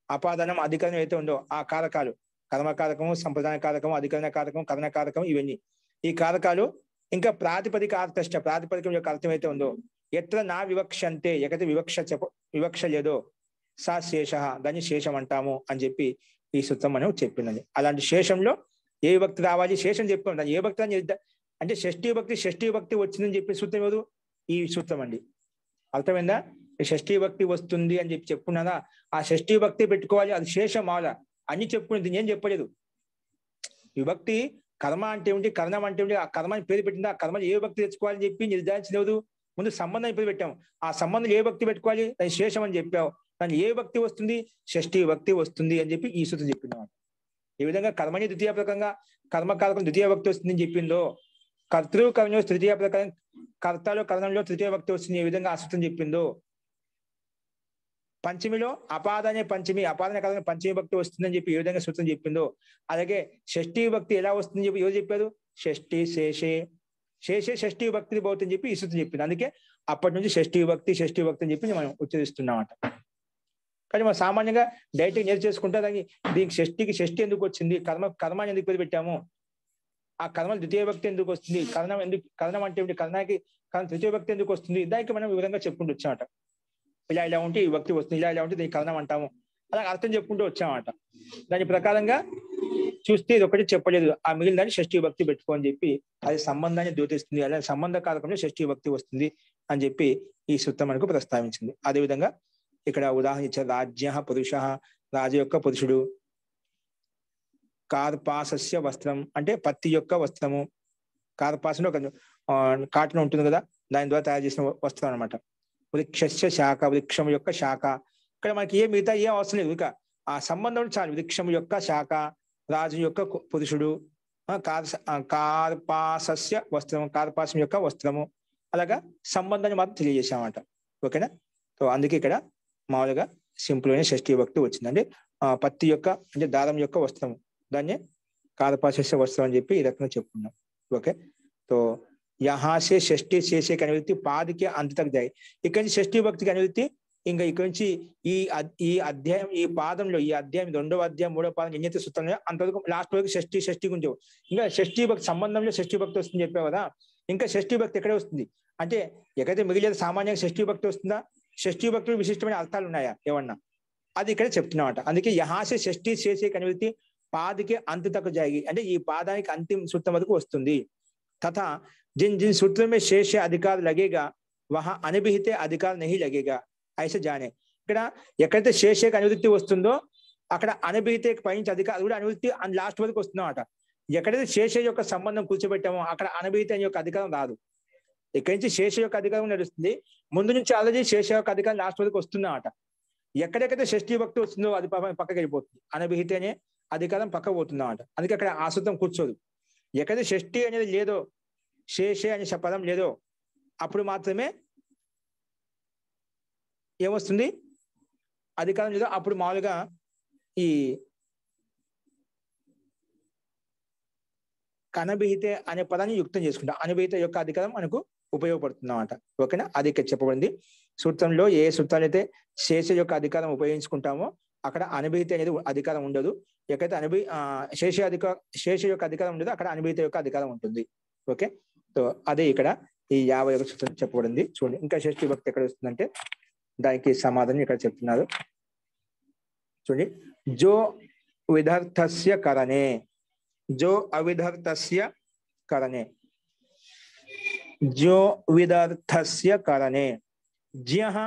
అపాదానం అధికరణం అయితే ఉందో ఆ కారకాలు కర్మకారకము, సంప్రదాన కారకము, అధికరణ కారకం, కరణ కారకం, ఇవన్నీ ఈ కారకాలు. ఇంకా ప్రాతిపదిక అర్థ ప్రాతిపదికం యొక్క అర్థం అయితే ఉందో ఎత్ర నా వివక్ష అంటే ఎక్కడైతే వివక్ష లేదో సా శేష దాన్ని శేషం అంటాము అని చెప్పి ఈ సూత్రం మనం చెప్పినది. అలాంటి శేషంలో ఏ విభక్తి రావాలి? శేషం చెప్పుకోండి. దాన్ని ఏ భక్తి అంటే షష్ఠీ భక్తి వచ్చిందని చెప్పి సూత్రం ఏదో ఈ సూత్రం అండి. అర్థమైందా? షష్ఠీ భక్తి వస్తుంది అని చెప్పి చెప్పుకున్నారా? ఆ షష్ఠీ భక్తి పెట్టుకోవాలి. అది శేషం మాల అన్ని చెప్పుకునేది నేను చెప్పలేదు. విభక్తి కర్మ అంటే ఏమిటి, కర్ణం అంటే ఏమిటి, ఆ కర్మని పేరు పెట్టిందా, ఆ కర్మని ఏ భక్తి తెచ్చుకోవాలని చెప్పి నిర్ధారించలేదు. ముందు సంబంధం పేరు పెట్టాము. ఆ సంబంధం ఏ భక్తి పెట్టుకోవాలి? అది శేషం అని చెప్పావు. దాని ఏ విభక్తి వస్తుంది, షష్ఠీ విభక్తి వస్తుంది అని చెప్పి ఈ సూత్రం చెప్పింది. ఏ విధంగా కర్మని ద్వితీయ ప్రకంగా కర్మకారకం ద్వితీయ విభక్తి వస్తుందని చెప్పిందో, కర్తృ కర్మలో తృతీయ ప్రకారం కర్తలో కర్ణంలో తృతీయ విభక్తి వస్తుంది ఏ విధంగా ఆ సూత్రం చెప్పిందో, పంచమిలో అపాదనే పంచమి అపాదన కాలం పంచమి భక్తి వస్తుందని చెప్పి ఏ విధంగా సూత్రం చెప్పిందో, అలాగే షష్ఠీ భక్తి ఎలా వస్తుందని చెప్పి ఎవరు చెప్పారు, షష్ఠీ శేషే శేషే షష్ఠీ భక్తి భౌతని చెప్పి ఈ సూత్రం చెప్పింది. అందుకే అప్పటి నుంచి షష్ఠీ భక్తి అని చెప్పి మనం ఉచ్చరిస్తున్నామట. కానీ మనం సామాన్యంగా డైరెక్ట్ నేర్చు చేసుకుంటే దీనికి షష్ఠి ఎందుకు వచ్చింది, కర్మాన్ని ఎందుకు పేరు పెట్టాము, ఆ కర్మ ద్వితీయ భక్తి ఎందుకు వస్తుంది, కర్ణం అంటే ఏమిటి, కర్ణానికి తృతీయ భక్తి ఎందుకు వస్తుంది, దానికి మనం వివరంగా చెప్పుకుంటూ వచ్చామట. ఇలా ఉంటే ఈ భక్తి వస్తుంది, ఇలా ఉంటే దీనికి కర్ణం అంటాము, అలా అర్థం చెప్పుకుంటూ వచ్చామట. దాని ప్రకారంగా చూస్తే ఇది ఒకటి చెప్పలేదు, ఆ మిగిలిన దాన్ని షష్ఠీ భక్తి పెట్టుకో అని చెప్పి అది సంబంధాన్ని ద్యోతిస్తుంది, అలాగే సంబంధ కారకంలో షష్ఠీ భక్తి వస్తుంది అని చెప్పి ఈ సూత్రం మనకు ప్రస్తావించింది. అదేవిధంగా ఇక్కడ ఉదాహరణ ఇచ్చారు, రాజ్య పురుష, రాజు యొక్క పురుషుడు, కార్పాసస్య వస్త్రం అంటే పత్తి యొక్క వస్త్రము, కార్పాసం ఒక కాటన్ ఉంటుంది కదా, దాని ద్వారా తయారు చేసిన వస్త్రం అనమాట. వృక్షస్య శాఖ, వృక్షం యొక్క శాఖ. ఇక్కడ మనకి మిగతా ఏం అవసరం లేదు, ఇక ఆ సంబంధం చాలు. వృక్షం యొక్క శాఖ, రాజు యొక్క పురుషుడు, కార్పాసస్య వస్త్రము, కార్పాసం యొక్క వస్త్రము, అలాగా సంబంధాన్ని మాత్రం తెలియజేసామట. ఓకేనా. సో అందుకే ఇక్కడ మామూలుగా సింపుల్ అయిన షష్ఠీ భక్తి వచ్చిందండి. పత్తి యొక్క అంటే దారం యొక్క వస్త్రము, దాన్ని కార్పాసస్య వస్త్రం అని చెప్పి ఈ రకంగా చెప్పుకున్నాం. ఓకే. तो यहाँ से षष्ठी शेषे की अनुवृत्ति पाद के अंत तक जाए. ఇక్కడ నుంచి షష్ఠీ భక్తికి అనువృత్తి ఇంకా ఇక్కడ నుంచి ఈ అధ్యాయం ఈ పాదంలో ఈ అధ్యాయం రెండవ అధ్యాయం మూడవ పాదం నియత సూత్రంలో అంతవరకు లాస్ట్ వరకు షష్ఠీ గురించి ఇంకా షష్ఠీ భక్తి సంబంధంలో షష్ఠీ భక్తి వస్తుంది చెప్పావు కదా. ఇంకా షష్ఠీ భక్తి ఎక్కడే వస్తుంది అంటే ఎక్కడైతే మిగిలేదు సామాన్యంగా షష్ఠీ భక్తి వస్తుందా, షష్ఠీ భక్తులు విశిష్టమైన అర్థాలు ఉన్నాయా ఏమన్నా, అది ఇక్కడ చెప్తున్నామట. అందుకే యహాసే షష్ఠీ శేషే అనువృత్తి పాదకి అంత తక్కువ జాగి అంటే ఈ పాదానికి అంతిమ సూత్రం వరకు వస్తుంది. तथा जिन जिन सूत्रों में शेष अधिकार लगेगा वहां अनभिहित अधिकार नहीं लगेगा ऐसे जाने. ఇక్కడ ఎక్కడైతే శేష అనువృత్తి వస్తుందో అక్కడ అనభిహిత పైనుంచి అధికారం కూడా అనువృత్తి లాస్ట్ వరకు వస్తుందన్నమాట. ఎక్కడైతే శేష యొక్క సంబంధం కూర్చోబెట్టామో అక్కడ అనభిహిత యొక్క అధికారం రాదు. ఇక్కడి నుంచి శేష యొక్క అధికారం నడుస్తుంది, ముందు నుంచి ఆల్రెడీ శేష యొక్క అధికారం లాస్ట్ వరకు వస్తుందన్నమాట. ఎక్కడెక్కడైతే షష్ఠీ భక్తి వస్తుందో అది పక్కకి వెళ్ళిపోతుంది, అనభిహిత అనే అధికారం పక్క పోతుందన్నమాట. అందుకే అక్కడ ఆ సూత్రం కూర్చోదు. ఎక్కడైతే షష్ఠి అనేది లేదో శేషే అనే పదం లేదో అప్పుడు మాత్రమే ఏమొస్తుంది అధికారం లేదో అప్పుడు మామూలుగా ఈ అనభిహితే అనే పదాన్ని యుక్తం చేసుకుంటాం. అనభిహిత యొక్క అధికారం మనకు ఉపయోగపడుతుంది అన్నమాట. ఓకేనా. అది ఇక్కడ చెప్పబడింది సూత్రంలో. ఏ సూత్రాలు అయితే శేష యొక్క అధికారం ఉపయోగించుకుంటామో అక్కడ అనభిహిత అనేది అధికారం ఉండదు. ఎక్కడైతే శేష యొక్క అధికారం ఉండదు అక్కడ అనుభూతి యొక్క అధికారం ఉంటుంది. ఓకే. సో అదే ఇక్కడ ఈ 51 సూత్రం చెప్పబడింది. చూడండి ఇంకా షష్ఠీ భక్తి ఎక్కడ వస్తుందంటే దానికి సమాధానం ఇక్కడ చెప్తున్నారు. చూడండి, జో విధర్థస్య కరణే, జో అవిధర్థస్య కరణే, జో విధర్థస్య కరణే జ్యః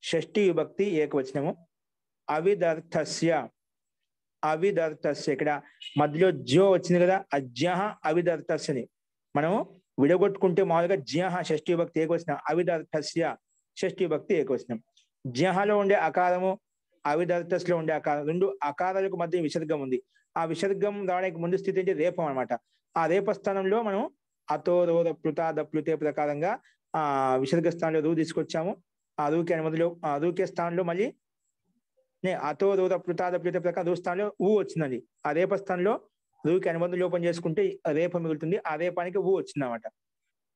షష్ఠీ విభక్తి ఏకవచనము, అవిధర్థస్య అవిధర్థస్య ఇక్కడ మధ్యలో జో వచ్చింది కదా, అజ్యః అవిధర్థస్యని మనము విడగొట్టుకుంటే మామూలుగా జ్యః షష్ఠీ భక్తి ఏకవచనం, అవిధర్థస్య షష్ఠీ భక్తి ఏకవచనం. జ్యఃలో ఉండే అకారము అవిధర్థస్లో ఉండే అకారం రెండు అకారాలకు మధ్య విసర్గం ఉంది. ఆ విసర్గం రావడానికి ముందు స్థితి అంటే రేపం అనమాట. ఆ రేప స్థానంలో మనం అతో రోద ప్లుత దప్లుతే ప్రకారంగా ఆ విసర్గ స్థానంలో రూ తీసుకొచ్చాము. ఆ రూకి అనుమతిలో ఆ రూకే స్థానంలో మళ్ళీ అతో రూద ప్లుతాద ప్లుత ప్రకారం రూ స్థానంలో ఊ వచ్చిందండి. ఆ రేప స్థానంలో రూకి అనుబంధ లోపం చేసుకుంటే రేప మిగులుతుంది. ఆ రేపానికి ఊ వచ్చింది అనమాట.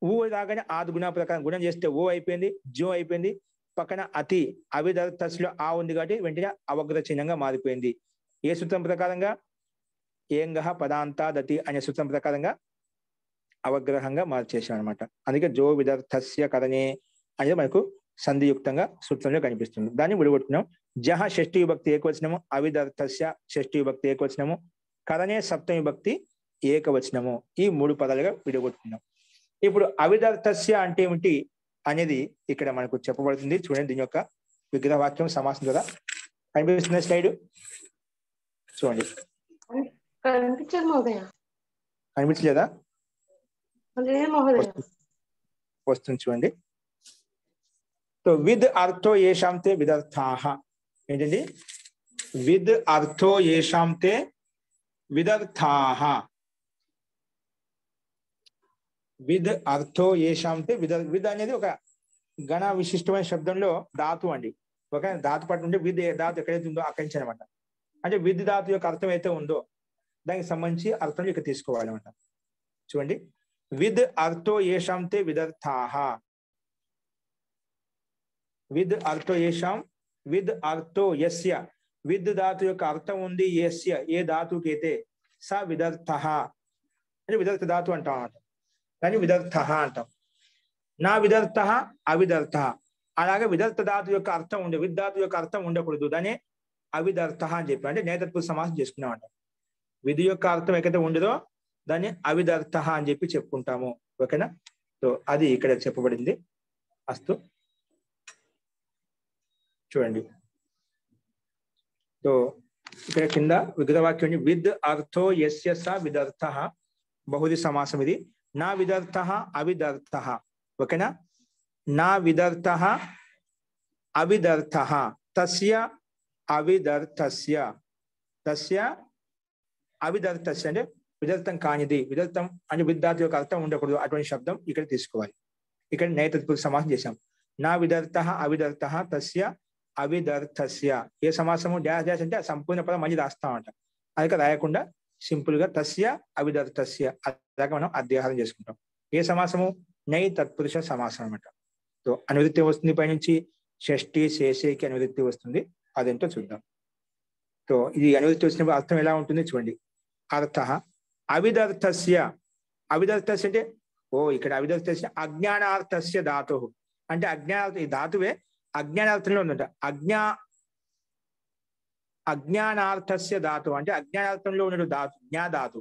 ఊ రాగానే ఆది గుణ ప్రకారం గుణం చేస్తే ఓ అయిపోయింది, జో అయిపోయింది. పక్కన అతి అవిధర్థస్లో ఆ ఉంది కాబట్టి వెంటనే అవగ్ర చిహ్నంగా మారిపోయింది. ఏ సూత్రం ప్రకారంగా ఏంగహ పదాంతాదతి అనే సూత్రం ప్రకారంగా అవగ్రహంగా మార్చేసాం అనమాట. అందుకే జో విధర్థస్య కరణే అనేది మనకు సంధియుక్తంగా సూత్రంలో కనిపిస్తుంది. దాన్ని విడగొట్టుకున్నాం. జహ షష్ఠీ విభక్తి ఏకవచనము, అవిధర్థస్య షష్ఠీ విభక్తి ఏకవచనము, కరణే సప్తమి విభక్తి ఏకవచనము. ఈ 3 పదాలుగా విడగొట్టుకున్నాం. ఇప్పుడు అవిధర్థస్య అంటే ఏమిటి అనేది ఇక్కడ మనకు చెప్పబడుతుంది. చూడండి, దీని యొక్క విగ్రహవాక్యం సమాసం కదా కనిపిస్తున్న స్లైడ్ చూడండి. కనిపించలేదా? వస్తుంది చూడండి. तो विद अर्थो येषां ते विदर्थाः ఏంటండి? విద్ అర్థో ఏషాం తే విదర్థాః. విద్ అర్థో ఏషాం తే విద్ అనేది ఒక గణ విశిష్టమైన శబ్దంలో ధాతు అండి. ఒక ధాతు పట్టు ఉంటే విద్ ధాతు ఎక్కడైతే ఉందో అక్కడి నుంచి అనమాట. అంటే విద్ ధాతు యొక్క అర్థం అయితే ఉందో దానికి సంబంధించి అర్థం ఇక్కడ తీసుకోవాలన్నమాట. చూడండి, విద్ అర్థో ఏషాం తే విదర్థాః. విద్ అర్థో ఏషాం, విద్ అర్థో యస్య, విద్ ధాతు యొక్క అర్థం ఉంది యస్య ఏ ధాతుకైతే స విదర్థః అంటే విదర్థ ధాతు అంటాం అన్నమాట. కానీ విదర్థః అంటాం. నా విదర్థః అవిదర్థః. అలాగే విదర్థ ధాతు యొక్క అర్థం ఉండే విద్ ధాతు యొక్క అర్థం ఉండకూడదు, దాన్ని అవిదర్థః అని చెప్పి అంటే నేతత్వ సమాసం చేసుకున్నామంట. విధి యొక్క అర్థం ఎక్కడైతే ఉండదో దాన్ని అవిదర్థః అని చెప్పి చెప్పుకుంటాము. ఓకేనా? సో అది ఇక్కడ చెప్పబడింది. అస్తు. చూడండి, సో ఇక్కడ కింద విగ్రహవాక్యం విద్ అర్థో యస్య స విదర్థః బహుది సమాసం. ఇది నా విదర్థః అవిదర్థః. ఓకేనా? నా విదర్థః అవిదర్థః తస్య అవిదర్థస్య, తస్య అవిదర్థస్య అంటే విదర్థం కానిది. విదర్థం అంటే విద్ధార్థి యొక్క అర్థం ఉండకూడదు, అటువంటి శబ్దం ఇక్కడ తీసుకోవాలి. ఇక్కడ నైతత్పురుష సమాసం చేశాం. నా విదర్థః అవిదర్థః తస్య అవిదర్థస్య. ఏ సమాసము డాష్ డాష్ అంటే సంపూర్ణ పదం మళ్ళీ రాస్తామంట. అది రాయకుండా సింపుల్ గా తస్య అవిదర్థస్య అలాగే మనం అధ్యాహారం చేసుకుంటాం. ఏ సమాసము? నై తత్పురుష సమాసం అనమాట. సో అనువృత్తి వస్తుంది, పైనుంచి షష్ఠి శేషేకి అనువృత్తి వస్తుంది. అదేంటో చూద్దాం. సో ఇది అనువృత్తి వచ్చినప్పుడు అర్థం ఎలా ఉంటుంది చూడండి. అర్థ అవిదర్థస్య. అవిదర్థస్య అంటే ఇక్కడ అవిదర్థస్య అజ్ఞానార్థస్య ధాతు అంటే అజ్ఞానార్థ ఈ ధాతువే అజ్ఞానార్థంలో ఉందంట. అజ్ఞానార్థస్య ధాతు అంటే అజ్ఞానార్థంలో ఉన్న ధాతు జ్ఞాధాతు.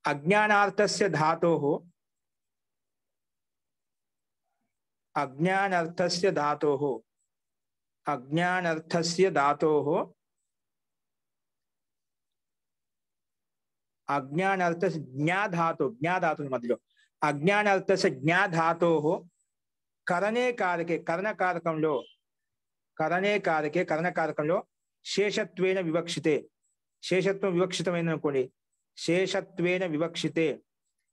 అజ్ఞానార్థస్య ధాతో అజ్ఞానార్థస్య ధాతో అజ్ఞానార్థస్య ధాతో అజ్ఞానార్థ జ్ఞాధాతు జ్ఞాధాతు మధ్యలో అజ్ఞానార్థస్య జ్ఞాధాతో కరణే కారకే కర్ణకారకంలో కర్ణకారకంలో శేషత్వేన వివక్షితే. శేషత్వం వివక్షితమైన అనుకోండి. శేషత్వేన వివక్షితే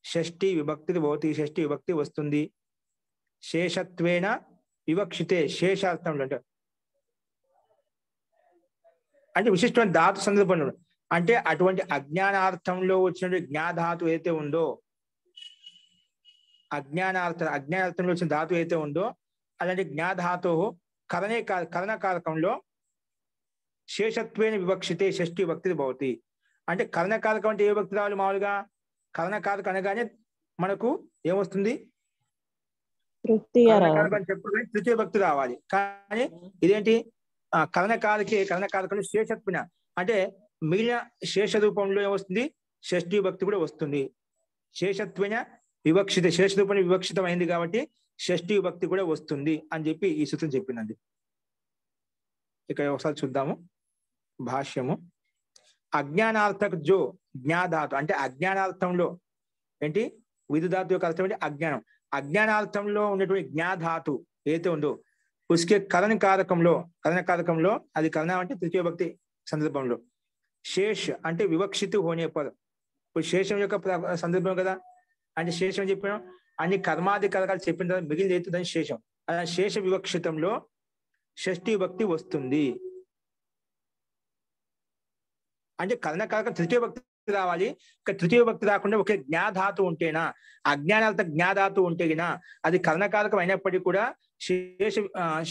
షష్ఠి విభక్తి భవతి. షష్ఠి విభక్తి వస్తుంది. శేషత్వేన వివక్షితే శేషార్థంలో అంటే విశిష్టమైన ధాతు సందర్భంలో అంటే అటువంటి అజ్ఞానార్థంలో వచ్చిన జ్ఞాధాతు అయితే ఉందో అజ్ఞానార్థంలో వచ్చిన ధాతు అయితే ఉందో అలాంటి జ్ఞాధాతు కర్ణకారకంలో శేషత్వేన వివక్షితే షష్ఠి విభక్తి భవతి. అంటే కర్ణకారకం అంటే ఏ విభక్తి రావాలి? మామూలుగా కర్ణకారకం అనగానే మనకు ఏమొస్తుంది? చెప్పుకుని తృతీయ భక్తి రావాలి. కానీ ఇదేంటి? కర్ణకారకంలో శేషత్వన అంటే మిగిలిన శేష రూపంలో ఏమొస్తుంది? షష్ఠి భక్తి కూడా వస్తుంది. శేషత్వన వివక్షిత శేష రూపంలో వివక్షితమైంది కాబట్టి షష్ఠి విభక్తి కూడా వస్తుంది అని చెప్పి ఈ సూత్రం చెప్పిందండి. ఇక్కడ ఒకసారి చూద్దాము భాష్యము. అజ్ఞానార్థక జో జ్ఞాధాతు అంటే అజ్ఞానార్థంలో ఏంటి? విధుధాతు యొక్క అర్థం ఏంటి? అజ్ఞానం. అజ్ఞానార్థంలో ఉన్నటువంటి జ్ఞాధాతు ఏదైతే ఉందో ఉస్కే కర్ణకారకంలో అది కర్ణ అంటే తృతీయ భక్తి సందర్భంలో శేష్ అంటే వివక్షిత హోనే పదం. ఇప్పుడు శేషం యొక్క సందర్భం కదా, అంటే శేషం చెప్పిన అన్ని కర్మాధికారాలు చెప్పిన తర్వాత మిగిలిన అవుతుందని శేషం. అలా శేష వివక్షితంలో షష్ఠి భక్తి వస్తుంది. అంటే కర్ణకారకం తృతీయ భక్తి రావాలి. ఇక తృతీయ భక్తి రాకుండా ఒకే జ్ఞాధాతు ఉంటేనా, అజ్ఞానాలతో జ్ఞాధాతు ఉంటేనా అది కర్ణకారకం అయినప్పటికీ కూడా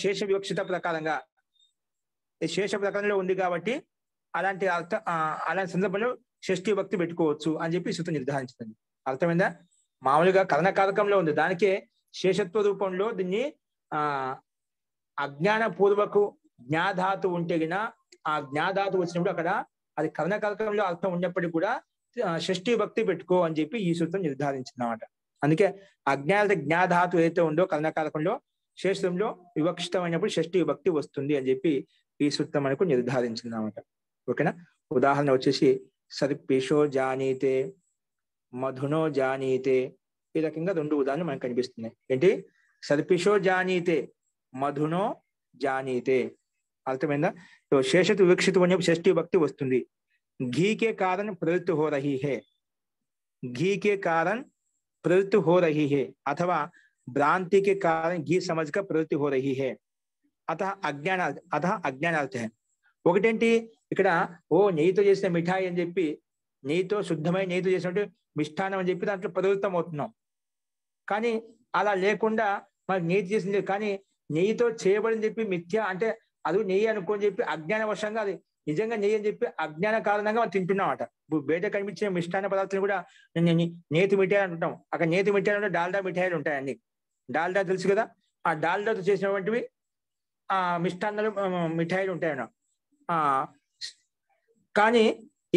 శేష వివక్షిత ప్రకారంగా శేష ప్రకారంలో ఉంది కాబట్టి అలాంటి అలాంటి సందర్భంలో షష్ఠి భక్తి పెట్టుకోవచ్చు అని చెప్పి సూత్రం నిర్ధారించింది. అర్థమైందా? మామూలుగా కర్ణకారకంలో ఉంది, దానికే శేషత్వ రూపంలో దీన్ని అజ్ఞాన పూర్వకు జ్ఞాధాతు ఉంటేగిన ఆ జ్ఞాధాతు వచ్చినప్పుడు అక్కడ అది కర్ణకారకంలో అర్థం ఉన్నప్పటికీ కూడా షష్ఠి భక్తి పెట్టుకో అని చెప్పి ఈ సూత్రం నిర్ధారించింది అన్నమాట. అందుకే అజ్ఞాన జ్ఞాధాతు ఏదైతే ఉందో కర్ణకారకంలో శేషంలో వివక్షితమైనప్పుడు షష్ఠి భక్తి వస్తుంది అని చెప్పి ఈ సూత్రం మనకు నిర్ధారించింది అన్నమాట. ఓకేనా? ఉదాహరణ వచ్చేసి సర్పిషో జానీతే, మధునో జానీతే, ఈ రకంగా రెండు ఉదాహరణలు మనకు కనిపిస్తున్నాయి. ఏంటి? సర్పిషో జానీతే, మధునో జానీతే. అర్థమైందా? तो शेषत विवक्षित होने पर षष्ठी विभक्ति वस्तुंदी। घी के कारण प्रवृत्ति हो रही है, घी के कारण प्रवृत्ति हो रही है, अथवा भ्रांति के कारण घी समझकर प्रवृत्ति हो रही है, అతః అజ్ఞానార్థ. ఒకటేంటి ఇక్కడ ఓ నెయ్యితో చేసిన మిఠాయి అని చెప్పి, నెయ్యితో శుద్ధమైన నెయ్యితో చేసినట్టు మిష్టానం అని చెప్పి దాంట్లో ప్రవృత్తం అవుతున్నాం. కానీ అలా లేకుండా మనకి నెయ్యి చేసింది, కానీ నెయ్యితో చేయబడింది చెప్పి మిథ్య అంటే అది నెయ్యి అనుకోని చెప్పి అజ్ఞాన వశంగా అది నిజంగా నెయ్యి అని చెప్పి అజ్ఞాన కారణంగా మనం తింటున్నామట. ఇప్పుడు బయట కనిపించే మిష్టాన్న పదార్థాలు కూడా నేతి మిఠాయి అంటుంటాం. అక్కడ నేతి మిఠాయిలు ఉంటే డాల్డా మిఠాయిలు ఉంటాయండి. డాల్డా తెలుసు కదా, ఆ డాల్డాతో చేసినటువంటివి ఆ మిష్టాన్నలు మిఠాయిలు ఉంటాయన్న. కానీ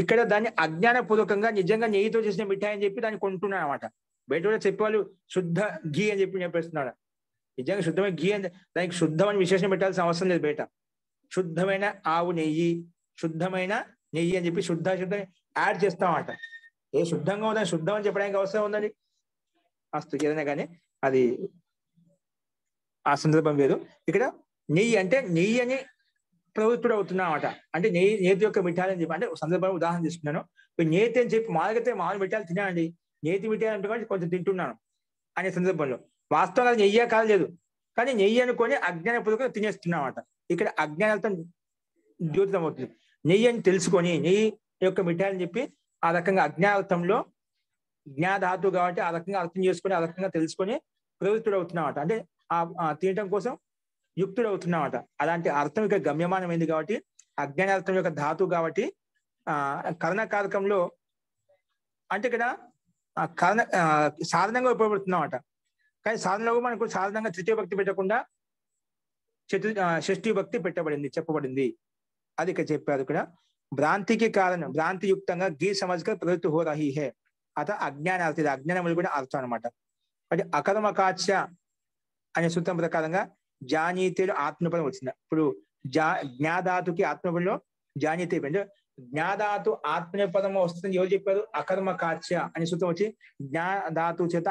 ఇక్కడ దాన్ని అజ్ఞానపూర్వకంగా నిజంగా నెయ్యితో చేసిన మిఠాయి అని చెప్పి దాన్ని కొంటున్నాను అనమాట. బయట కూడా చెప్పేవాళ్ళు శుద్ధ ఘీ అని చెప్పి చెప్పేస్తున్నాడు. నిజంగా శుద్ధమైన ఘీ అని దానికి శుద్ధమైన విశేషం పెట్టాల్సిన అవసరం లేదు. బయట శుద్ధమైన ఆవు నెయ్యి, శుద్ధమైన నెయ్యి అని చెప్పి శుద్ధ యాడ్ చేస్తామన్నమాట. ఏ శుద్ధంగా ఉందని శుద్ధం అని చెప్పడానికి అవసరం ఉందండి? అస్తు ఏదైనా కానీ అది ఆ సందర్భం వేరు. ఇక్కడ నెయ్యి అంటే నెయ్యి అని ప్రవృత్తుడు అవుతున్నా అన్నమాట. అంటే నేతి యొక్క మిఠాయి అని చెప్పి అంటే సందర్భంలో ఉదాహరణ తీసుకున్నాను. నేతి అని చెప్పి మామూలు మిఠాయిలు తినాలండి, నేతి మిఠాయి అంటే కొంచెం తింటున్నాను అనే సందర్భంలో వాస్తవంగా నెయ్యి కాలేదు, కానీ నెయ్యి అనుకొని అజ్ఞానపూర్వకంగా తినేస్తున్నాం అన్నమాట. ఇక్కడ అజ్ఞానంతో ద్యోతితం అవుతుంది. నెయ్యి అని తెలుసుకొని నెయ్యి యొక్క మిఠాయి అని చెప్పి ఆ రకంగా అజ్ఞానంలో జ్ఞాధాతు కాబట్టి ఆ రకంగా అర్థం చేసుకొని ఆ రకంగా తెలుసుకొని ప్రవృత్తుడు అవుతున్నామట. అంటే ఆ తినటం కోసం యుక్తుడు అవుతున్నామట. అలాంటి అర్థం ఇక్కడ గమ్యమానమైంది కాబట్టి అజ్ఞానార్థం యొక్క ధాతు కాబట్టి కరణకారకంలో అంటే ఇక్కడ కరణ సాధనంగా ఉపయోగపడుతున్నామట. కానీ సాధనలో మనకు సాధారణంగా తృతీయ భక్తి పెట్టకుండా షష్ఠీ భక్తి పెట్టబడింది, చెప్పబడింది. అది ఇక్కడ చెప్పారు. ఇక్కడ భ్రాంతికి కారణం భ్రాంతియుక్తంగా ఘీ సమజ్గా ప్రవృత్తి హో రహీ హే అత అజ్ఞానార్థ, ఇది అజ్ఞానములు కూడా అర్థం అనమాట. అంటే అకర్మకాచ్య అనే సూత్రం ప్రకారంగా జానీతేలో ఆత్మపదం వచ్చింది. ఇప్పుడు జ్ఞాధాతుకి ఆత్మపదంలో జానీతే అంటే జ్ఞాధాతు ఆత్మపదం వస్తుంది. ఎవరు చెప్పారు? అకర్మకాచ్య అనే సూత్రం వచ్చి జ్ఞాధాతు చేత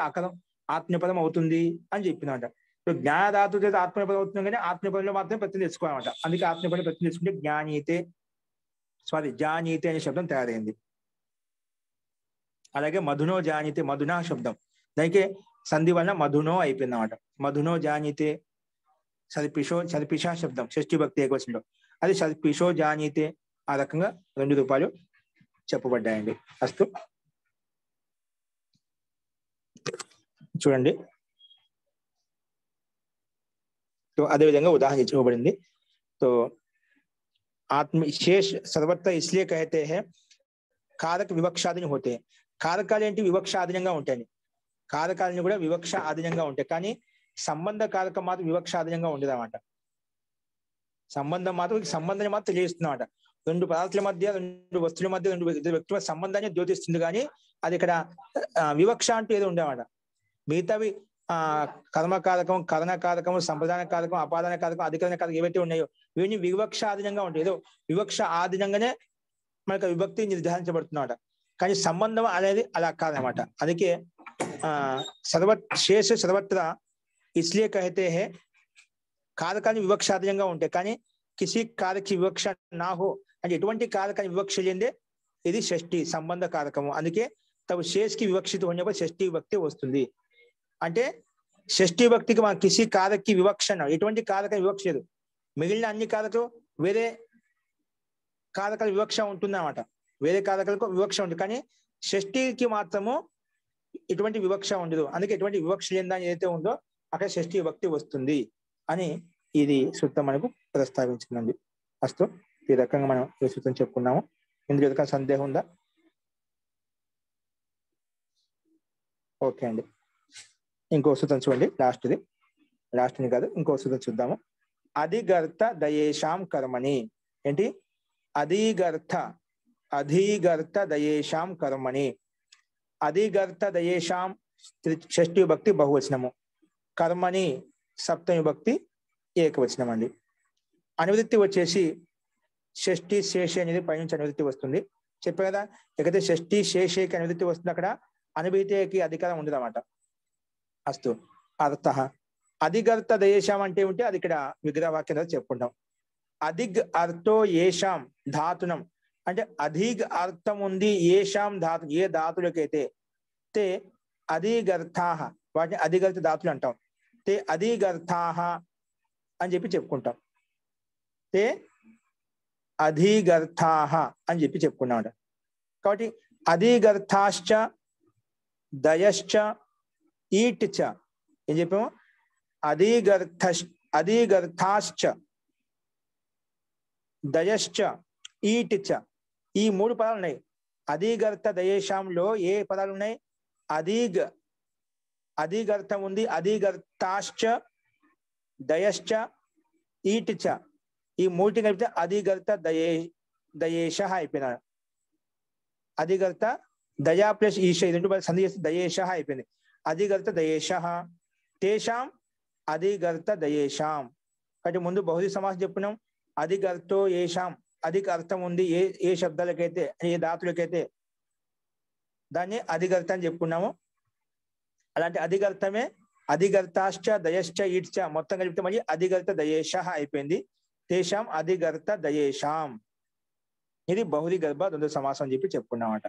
ఆత్మపదం అవుతుంది అని చెప్పిందన్నమాట. ఇప్పుడు జ్ఞాధాతు చేత ఆత్మపదం అవుతుంది, కానీ ఆత్మపదంలో మాత్రమే ప్రతి తెచ్చుకోవాలన్నమాట. అందుకే ఆత్మపదం ప్రతి తెచ్చుకుంటే జానీతే అనే శబ్దం తయారైంది. అలాగే మధునో జానీతే, మధునా శబ్దం దానికి సంధి వలన మధునో అయిపోయింది అన్నమాట. మధునో జానీతే సరిపిషా శబ్దం షష్ఠీ భక్తి ఏకవచనంలో, అది సరిపిషో జానీతే. ఆ రకంగా 2 రూపాయలు చెప్పబడ్డాయండి. అస్తు చూడండి. तो अदेविधंगा उदाहरण इच्छबడింది. तो आत्मशेष सर्वत्र इसलिए कहते हैं कारक विवक्षाधीन होते हैं. కారకాలు ఏంటి? వివక్షాధీనంగా ఉంటాయి. కారకాలని కూడా వివక్ష ఆధీనంగా ఉంటాయి, కానీ సంబంధ కారకం మాత్రం వివక్షాధీనంగా ఉండదు అన్నమాట. సంబంధం సంబంధాన్ని మాత్రం తెలియజేస్తున్నమాట. 2 పదార్థాల మధ్య, 2 వస్తువుల మధ్య, 2 వ్యక్తుల సంబంధాన్ని ద్యోతిస్తుంది, కానీ అది ఇక్కడ వివక్ష అంటూ ఏదో ఉండేవాట. మిగతావి కర్మకారకం, కరణకారకం, సంప్రదాన కారకం, అపాదాన కారకం, అధికరణ కారకం ఏవైతే ఉన్నాయో ఇవన్నీ వివక్ష ఆధీనంగా ఉంటాయి. ఏదో వివక్ష ఆధీనంగానే మనకు విభక్తి నిర్ధారించబడుతున్నమాట. కానీ సంబంధం అనేది అలా కాదనమాట. అందుకే शेष सर्वत्र इसलिए कहते हैं కారకాన్ని వివక్షాధీనంగా ఉంటాయి, కానీ కిసి కారక వివక్ష నా హో అంటే ఎటువంటి కారకాన్ని వివక్ష లేదే ఇది షష్ఠి సంబంధ కారకము. అందుకే తब शेष की विवक्षित होने पर షష్ఠీ విభక్తి వస్తుంది. అంటే షష్ఠీ భక్తికి మన కిసి కారక వివక్ష ఎటువంటి కారక వివక్ష లేదు. మిగిలిన అన్ని కారకాలు వేరే కారకాల వివక్ష ఉంటుంది అన్నమాట. వేరే కారకాలకు వివక్ష ఉంటుంది, కానీ షష్ఠీకి మాత్రము ఎటువంటి వివక్ష ఉండదు. అందుకే ఎటువంటి వివక్ష లేదని ఏదైతే ఉందో అక్కడ షష్ఠీ విభక్తి వస్తుంది అని ఇది సూత్రం మనకు ప్రస్తావించిందండి. అస్తు ఈ రకంగా మనం ఈ సూత్రం చెప్పుకున్నాము. ఇందులో ఏదైనా సందేహం ఉందా? ఓకే అండి. ఇంకో సూత్రం చూడండి, లాస్ట్ని కాదు, ఇంకో సూత్రం చూద్దాము. అధిగర్త దయేషాం కర్మణి. ఏంటి? అధిగర్త దయేషాం కర్మణి. అధిగర్త దయేషాం షష్ఠీ విభక్తి బహువచనము, కర్మణి సప్తమి విభక్తి ఏకవచనం అండి. అనువృత్తి వచ్చేసి షష్ఠీ శేషి అనేది పైనుంచి అనువృత్తి వస్తుంది. చెప్పే కదా, ఎక్కడైతే షష్ఠీ శేషేకి అనువృత్తి వస్తుంది అక్కడ అనుభూతికి అధికారం ఉండదు అన్నమాట. అస్తు అర్థ అధిగర్త దయేషాం అంటే ఉంటే అది ఇక్కడ విగ్రహవాక్యం చెప్పుకుంటాం. అధిగ్ అర్థో ఏషాం ధాతునం అంటే అధిగ్ అర్థం ఉంది ఏషాం ధాతు ఏ ధాతులకైతే తే అధిగర్థాహ వాటిని అధిగర్థ ధాతులు అంటాం. తే అధిగర్థాహ అని చెప్పి చెప్పుకుంటాం. తే అధిగర్థాహ అని చెప్పి చెప్పుకున్నాం. కాబట్టి అధిగర్థాశ్చ దయశ్చ ఈట్ చ ఏం చెప్పాము? అధిగర్థాశ్చ దయశ్చ ఈట్ చ ఈ 3 పదాలు ఉన్నాయి. అధిగర్థ దయేషాంలో ఏ పదాలు ఉన్నాయి? అధిగర్థం ఉంది, అధిగర్థాశ్చ దయశ్చ ఈట్ చ ఈ 3 కలిపితే అధిగర్థ దయేష అయిపోయినాడు. అధిగర్థ దయా ప్లస్ ఈశ ఈ 2 సంధి చేస్తే దయేష అయిపోయింది. అధిగర్థ దయేష తేషాం అధిగర్థ దయేషాం. కాబట్టి ముందు బహుళ సమాసం చెప్పుకున్నాం. అధిగర్థో ఏషాం అధిక అర్థం ఉంది ఏ శబ్దాలకైతే ఏ ధాతులకైతే దాన్ని అధిగర్థ అని చెప్పుకున్నాము. అలాంటి అధిగర్థమే అధిగర్థాశ్చ దయశ్చ ఈడ్చ మొత్తం కలిపితే మళ్ళీ అధిగర్థ దయేష అయిపోయింది. తేషాం అధిగర్థ దయేషాం. ఇది బహుళీ గర్భ ద్వంద్వ సమాసం అని చెప్పి చెప్పుకున్నామట.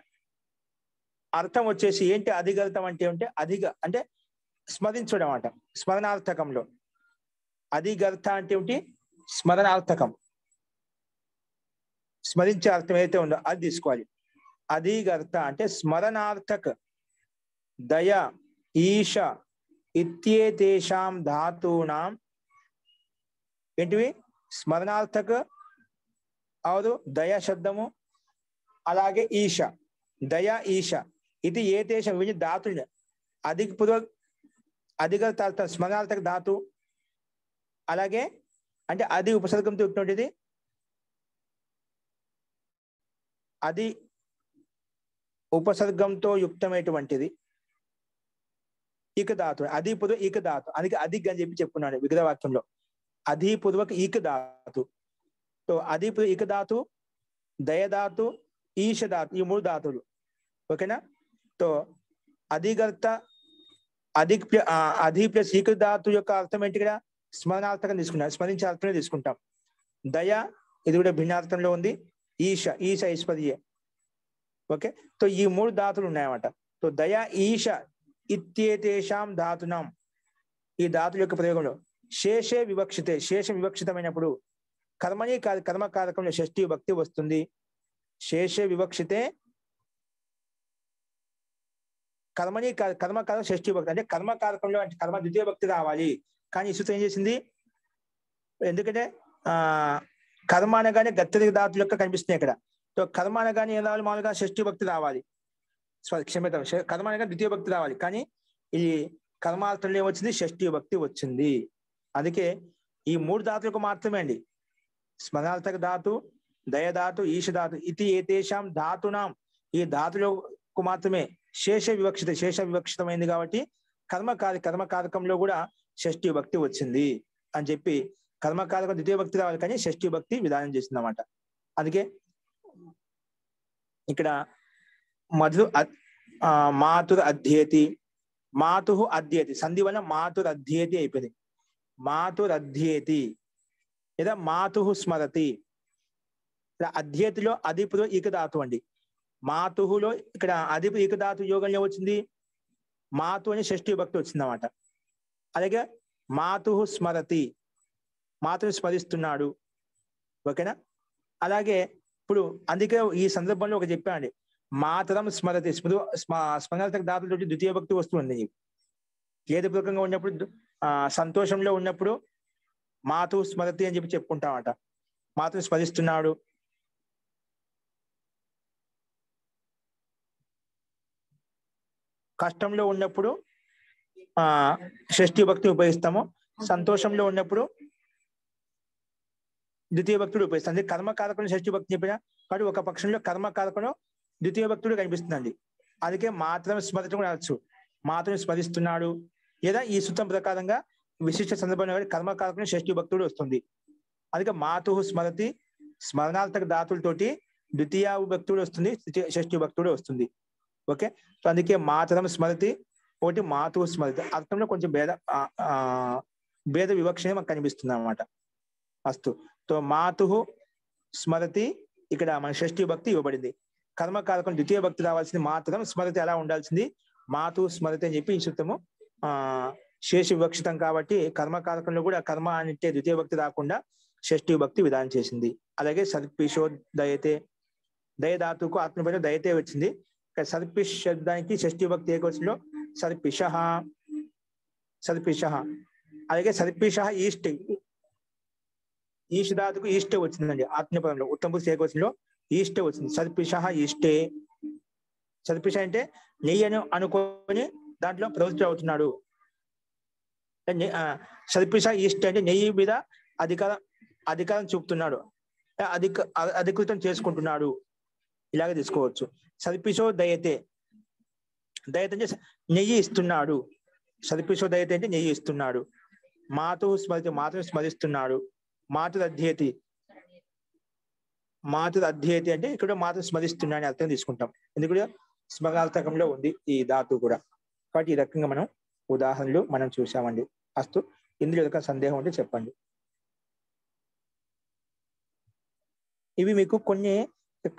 అర్థం వచ్చేసి ఏంటి? అధిగర్థం అంటే అధిగ అంటే స్మరించడం అట. స్మరణార్థకంలో అధిగర్థ అంటే ఏమిటి? స్మరణార్థకం. స్మరించే అర్థం ఏదైతే ఉందో అది తీసుకోవాలి. అధిగర్థ అంటే స్మరణార్థక దయ ఈశ ఇత్యేతేషాం ధాతూనాం ఏంటివి? స్మరణార్థక అవదు దయ శబ్దము, అలాగే ఈశ దయ ఈశ ఇది ఏతేషం వీటి ధాతులు అధిగర్థ స్మరణార్థక ధాతు. అలాగే అంటే అది ఉపసర్గంతో యుక్తమైనది, అది ఉపసర్గంతో యుక్తమైనటువంటిది ఇక ధాతు. అది పూర్వక ఈక ధాతు. అందుకే అధిగ్ అని చెప్పి చెప్పుకున్నాడు విగ్రహ వాక్యంలో. అధి పూర్వక ఈక ధాతు. సో అధి పూర్వక ఈక ధాతు, దయధాతు, ఈశ ధాతు ఈ 3 ధాతువులు. ఓకేనా? సో అధిగర్త అధి ప్లస్ ఈక ధాతు యొక్క అర్థం ఏంటి? ఇక్కడ స్మరణార్థకం తీసుకున్నాం, స్మరించే అర్థమే తీసుకుంటాం. దయ ఇది కూడా భిన్నార్థంలో ఉంది. ఈశ ఐశ్వర్య. ఓకే, సో ఈ 3 ధాతులు ఉన్నాయన్నమాట. సో దయ ఈశ ఇత్యేతేషాం ధాతునాం ఈ ధాతుల యొక్క ప్రయోగంలో శేషే వివక్షితే శేషం వివక్షితమైనప్పుడు కర్మని కర్మకారకంలో షష్ఠీ భక్తి వస్తుంది. శేషే వివక్షితే కర్మని కర్మకారకం షష్ఠీ భక్తి అంటే కర్మకారకంలో అంటే కర్మ ద్వితీయ భక్తి రావాలి. కానీ ఈ సూత్రం ఏం చేసింది? ఎందుకంటే కర్మ అనగానే గత్తరి ధాతులు యొక్క కనిపిస్తున్నాయి ఇక్కడ. సో కర్మ అనగానే ఏం రావాలి? మామూలుగా షష్ఠీ భక్తి రావాలి. క్షమితం, కర్మ అనగా ద్వితీయ భక్తి రావాలి. కానీ ఈ కర్మార్థంలో ఏమొచ్చింది? షష్ఠీ భక్తి వచ్చింది. అందుకే ఈ 3 ధాతులకు మాత్రమే అండి, స్మరణార్థక ధాతు, దయధాతు, ఈశ ధాతు ఇది ఏతేషాం ధాతునాం ఈ ధాతులకు మాత్రమే శేష వివక్షితమైంది. కాబట్టి కర్మకారకంలో కూడా షష్ఠీ భక్తి వచ్చింది అని చెప్పి కర్మకారకం ద్వితీయ భక్తి రావాలి, కానీ షష్ఠీ భక్తి విధానం చేసింది అన్నమాట. అందుకే ఇక్కడ మాతుర్ అధ్యేతి, మాతు అధ్యేతి సంధి వల్ల మాతుర్ అధ్యేతి అయిపోయింది. మాతుర్ అధ్యేతి లేదా మాతు స్మరతి. అధ్యేతిలో అధిపులో ఈక ధాతు అండి. మాతుహులో ఇక్కడ అధిపు ఈక ధాతు యోగంలో వచ్చింది మాతు అని షష్ఠీ భక్తి వచ్చింది అన్నమాట. అలాగే మాతు స్మరతి మాతుని స్మరిస్తున్నాడు. ఓకేనా? అలాగే ఇప్పుడు అందుకే ఈ సందర్భంలో ఒక చెప్పానండి, మాతరం స్మరతి స్మరణార్థక ధాతులతో ద్వితీయ భక్తి వస్తుంది. ఖేదపూర్వకంగా ఉన్నప్పుడు సంతోషంలో ఉన్నప్పుడు మాతు స్మరతి అని చెప్పి చెప్పుకుంటామట. మాతుని స్మరిస్తున్నాడు. కష్టంలో ఉన్నప్పుడు షష్ఠీ భక్తి ఉపయోగిస్తాము. సంతోషంలో ఉన్నప్పుడు ద్వితీయ భక్తుడు ఉపయోగిస్తుంది. కర్మకారకుడు షష్ఠీ భక్తి చెప్పిన కాబట్టి ఒక పక్షంలో కర్మకారకుడు ద్వితీయ భక్తుడు కనిపిస్తుందండి. అందుకే మాత్రం స్మరతి కూడా అనొచ్చు. మాతృని స్మరిస్తున్నాడు. లేదా ఈ సూత్రం ప్రకారంగా విశిష్ట సందర్భంలో కర్మకారకుని షష్ఠీ భక్తుడు వస్తుంది. అందుకే మాతు స్మరతి స్మరణార్థక ధాతులతోటి ద్వితీయ భక్తుడు వస్తుంది, షష్ఠీ భక్తుడు వస్తుంది. ఓకే, సో అందుకే మాతరం స్మరతి ఒకటి మాతు స్మరతి అర్థంలో కొంచెం భేద వివక్షనే మనకు కనిపిస్తుంది అన్నమాట. అస్తు. తో మాతు స్మరతి ఇక్కడ మన షష్ఠీ భక్తి ఇవ్వబడింది. కర్మకారకం ద్వితీయ భక్తి రావాల్సింది, మాత్రం స్మరతి ఎలా ఉండాల్సింది మాతు స్మరతి అని చెప్పి ఈ సూత్రము శేష వివక్షితం కాబట్టి కర్మకారకంలో కూడా కర్మ అంటే ద్వితీయ భక్తి రాకుండా షష్ఠీ భక్తి విధానం చేసింది. అలాగే సర్పిషో దయతే, దయధాతుకు ఆత్మపైన దయతే వచ్చింది. సర్పిష్ శబ్దానికి షష్ఠీ భక్తి ఏకవచనంలో సర్పిష, సర్పిష. అలాగే సర్పిష ఈస్ట్, ఈష్ ధాతుకు ఈస్టే వచ్చిందండి ఆత్మపదంలో. ఉత్తమ పురుష ఏకవచనంలో ఈస్టే వచ్చింది. సర్పిష ఈస్టే. సర్పిష అంటే నెయ్యి అని అనుకొని దాంట్లో ప్రవృత్తి అవుతున్నాడు. సర్పిష ఈస్ట్ అంటే నెయ్యి మీద అధికారం చూపుతున్నాడు, అధికృతం చేసుకుంటున్నాడు, ఇలాగ తీసుకోవచ్చు. సర్పిషో దయతే, దయతే అంటే నెయ్యి ఇస్తున్నాడు. సర్పిషో దయతే అంటే నెయ్యి ఇస్తున్నాడు. మాతు స్మృతి, మాతను స్మరిస్తున్నాడు. మాతృ అధ్యేతి, మాతృ అధ్యేతి అంటే ఇక్కడ మాతను స్మరిస్తున్నాడు అని అర్థం తీసుకుంటాం. ఎందుకంటే స్మరార్థకంలో ఉంది ఈ ధాతు కూడా. కాబట్టి ఈ రకంగా మనం ఉదాహరణలు మనం చూసామండి. అస్తు. ఇందులో ఏదైనా సందేహం ఉంటే చెప్పండి. ఇవి మీకు కొన్ని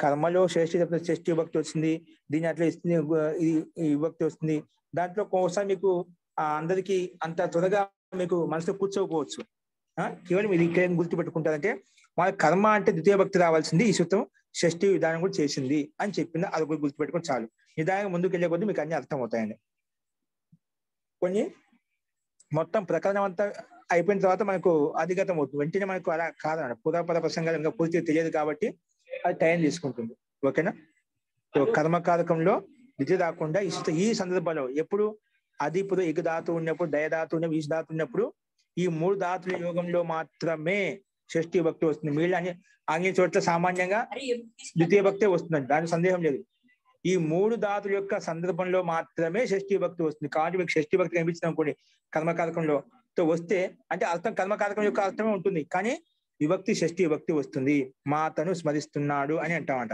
కర్మలో షష్ఠీ భక్తి వచ్చింది, దీని అట్లా ఇస్తుంది, ఈ విభక్తి వస్తుంది. దాంట్లో ఒక్కోసారి మీకు అందరికీ అంత త్వరగా మీకు మనసులో కూర్చోకపోవచ్చు. కేవలం ఇది ఇక్కడ గుర్తుపెట్టుకుంటారంటే మన కర్మ అంటే ద్వితీయ భక్తి రావాల్సింది, ఈ సూత్రం షష్ఠీ విధానం కూడా చేసింది అని చెప్పింది. అది కూడా గుర్తుపెట్టుకుని చాలు. నిదానంగా ముందుకు వెళ్ళే కొద్దీ మీకు అన్ని అర్థం అవుతాయండి. కొన్ని మొత్తం ప్రకరణం అంతా అయిపోయిన తర్వాత మనకు అధిగతం అవుతుంది. వెంటనే మనకు అలా కాదన్నమాట. పూర్వపర ప్రసంగాలు ఇంకా పూర్తిగా తెలియదు కాబట్టి అది టైం తీసుకుంటుంది. ఓకేనా? కర్మకారకంలో ద్వితీయ రాకుండా ఈ సందర్భంలో ఎప్పుడు అధిపుడు ఎగు ధాతు ఉన్నప్పుడు, దయధాతు ఉన్నప్పుడు, ఈశ్ ధాతు ఉన్నప్పుడు ఈ మూడు ధాతుల యోగంలో మాత్రమే షష్ఠీ భక్తి వస్తుంది. వీళ్ళు అన్ని చోట్ల సామాన్యంగా ద్వితీయ భక్తే వస్తుందండి, దాని సందేహం లేదు. ఈ మూడు ధాతుల యొక్క సందర్భంలో మాత్రమే షష్ఠీ భక్తి వస్తుంది. కాబట్టి మీకు షష్ఠీ భక్తి కనిపించింది అనుకోండి కర్మకారకంలో వస్తే అంటే అర్థం కర్మకారకం యొక్క అర్థమే ఉంటుంది, కానీ విభక్తి షష్ఠీ భక్తి వస్తుంది. మాతను స్మరిస్తున్నాడు అని అంటామంట.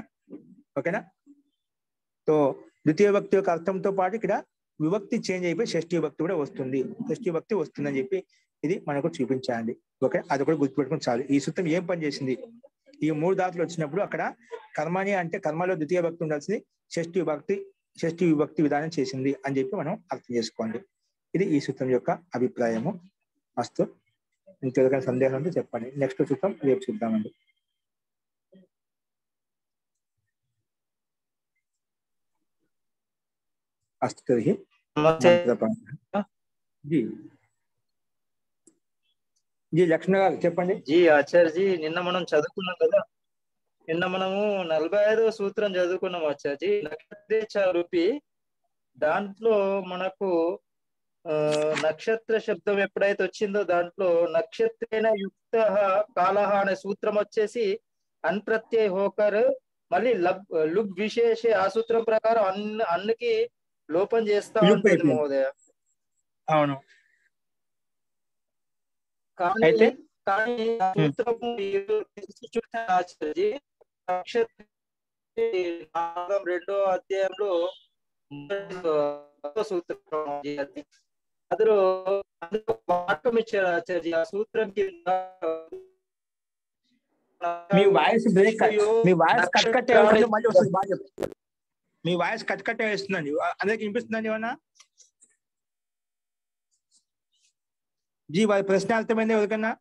ఓకేనా? సో ద్వితీయ భక్తి యొక్క అర్థంతో పాటు ఇక్కడ విభక్తి చేంజ్ అయిపోయి షష్ఠీ భక్తి కూడా వస్తుంది. షష్ఠీ భక్తి వస్తుందని చెప్పి ఇది మనకు చూపించాలి. ఓకే, అది కూడా గుర్తుపెట్టుకుని చాలు. ఈ సూత్రం ఏం పని చేసింది? ఈ మూడు ధాతులు వచ్చినప్పుడు అక్కడ కర్మని అంటే కర్మలో ద్వితీయ భక్తి ఉండాల్సింది, షష్ఠీ విభక్తి విధానం చేసింది అని చెప్పి మనం అర్థం చేసుకోండి. ఇది ఈ సూత్రం యొక్క అభిప్రాయము. అస్తు. ఇంకెవరికైనా సందేహం ఉంటే చెప్పండి. నెక్స్ట్ సూత్రం రేపు చూద్దామండి. అస్తు. తర్హి జీ లక్ష్మణ గారు చెప్పండి. జీ ఆచార్యజీ, నిన్న మనం చదువుకున్నాం కదా, నిన్న మనము 45వ సూత్రం చదువుకున్నాం ఆచార్యజీ. నక్షత్ర రూపి దాంట్లో మనకు నక్షత్ర శబ్దం ఎప్పుడైతే వచ్చిందో దాంట్లో నక్షత్రేణ యుక్త కాలహ అనే సూత్రం వచ్చేసి అన్ప్రత్యయ హోకర్, మళ్ళీ లుగ్ విశేష ఆ సూత్రం ప్రకారం అన్నికి లోపం చేస్తా ఉంటుంది మహోదయ. అవును. కానీ సూత్రము ఆచార్యజీ నక్షత్ర 2వ అధ్యాయంలో సూత్రం అందులో వాక్యం ఇచ్చారు ఆచార్య. ఆ సూత్రం కింద మీ వాయిస్ బ్రేక్, మీ వాయిస్ కట్ మళ్ళీ వస్తుంది. బాగా చెప్తారు. మీ వాయిస్ కట్ వేస్తుందండి. అందరికి వినిపిస్తుందండి ఏమన్నా? జీ వారి ప్రశ్న అర్థమైంది ఎవరికన్నా?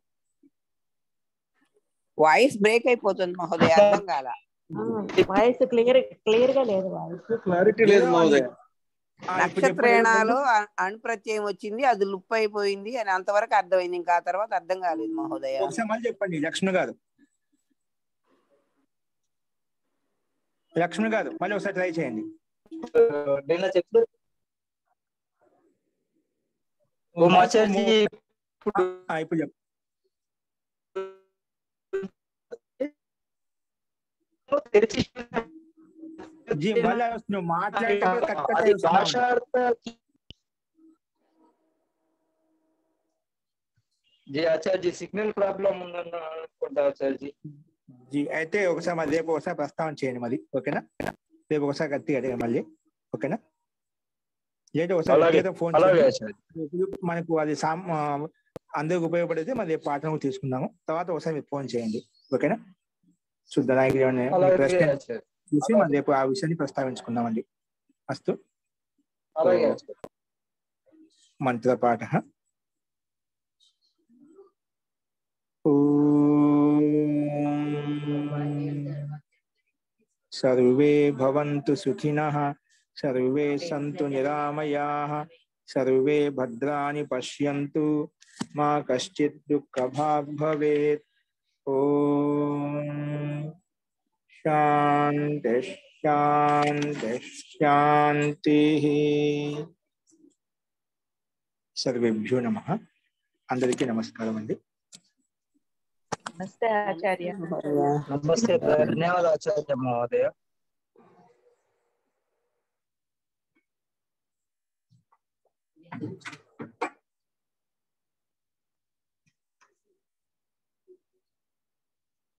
వాయిస్ బ్రేక్ అయిపోతుంది మహోదయ, అర్థం కాల. వాయిస్ క్లియర్ గా లేదు, వాయిస్ క్లారిటీ లేదు మహోదయ. నక్షత్రేణాలు అణుప్రత్యయం వచ్చింది, అది లుప్ అయిపోయింది అని అంతవరకు అర్థమైంది. ఇంకా ఆ తర్వాత అర్థం కాలేదు మహోదయ. ఒకసారి మళ్ళీ చెప్పండి లక్ష్మణ్ గారు. లక్ష్మణ్ గారు మళ్ళీ ఒకసారి ట్రై చేయండి. నిన్న చెప్పు ఇప్పుడు చెప్పు. జీ మళ్ళీ వస్తున్నావు మాట్లాడేటప్పుడు భాషార్థ జీ ఆచార్య సిగ్నల్ ప్రాబ్లం ఉందన్న అనుకుంటా ఆచార్య. జీ అయితే ఒకసారి మరి రేపు ఒకసారి ప్రస్తావన చేయండి మరి. ఓకేనా? రేపు ఒకసారి గట్టిగా అడిగా మళ్ళీ. ఓకేనా? లేదా ఒకసారి ఫోన్ మనకు అది అందరికి ఉపయోగపడితే మళ్ళీ పాఠం తీసుకుందాము. తర్వాత ఒకసారి మీరు ఫోన్ చేయండి, ఓకేనా? శుద్ధనాయకుడు అలాగే ప్రశ్న ఆచార్య. చూసి మళ్ళీ రేపు ఆ విషయాన్ని ప్రస్తావించుకుందామండి. అస్తు. అలాగే ఆచార్య. మంత్రపాఠ. సర్వే భవంతు సుఖినః, సర్వే సంతు నిరామయాః, సర్వే భద్రాణి పశ్యంతు, మా కశ్చిత్ దుఃఖభాగ్ భవేత్. ఓం శాంతి శాంతి శాంతిః. సర్వేభ్యో నమః. అందరికీ నమస్కారం అండి. నమస్తే ఆచార్య. నమస్తే, ధన్యవాదాలు ఆచార్య మహోదయ.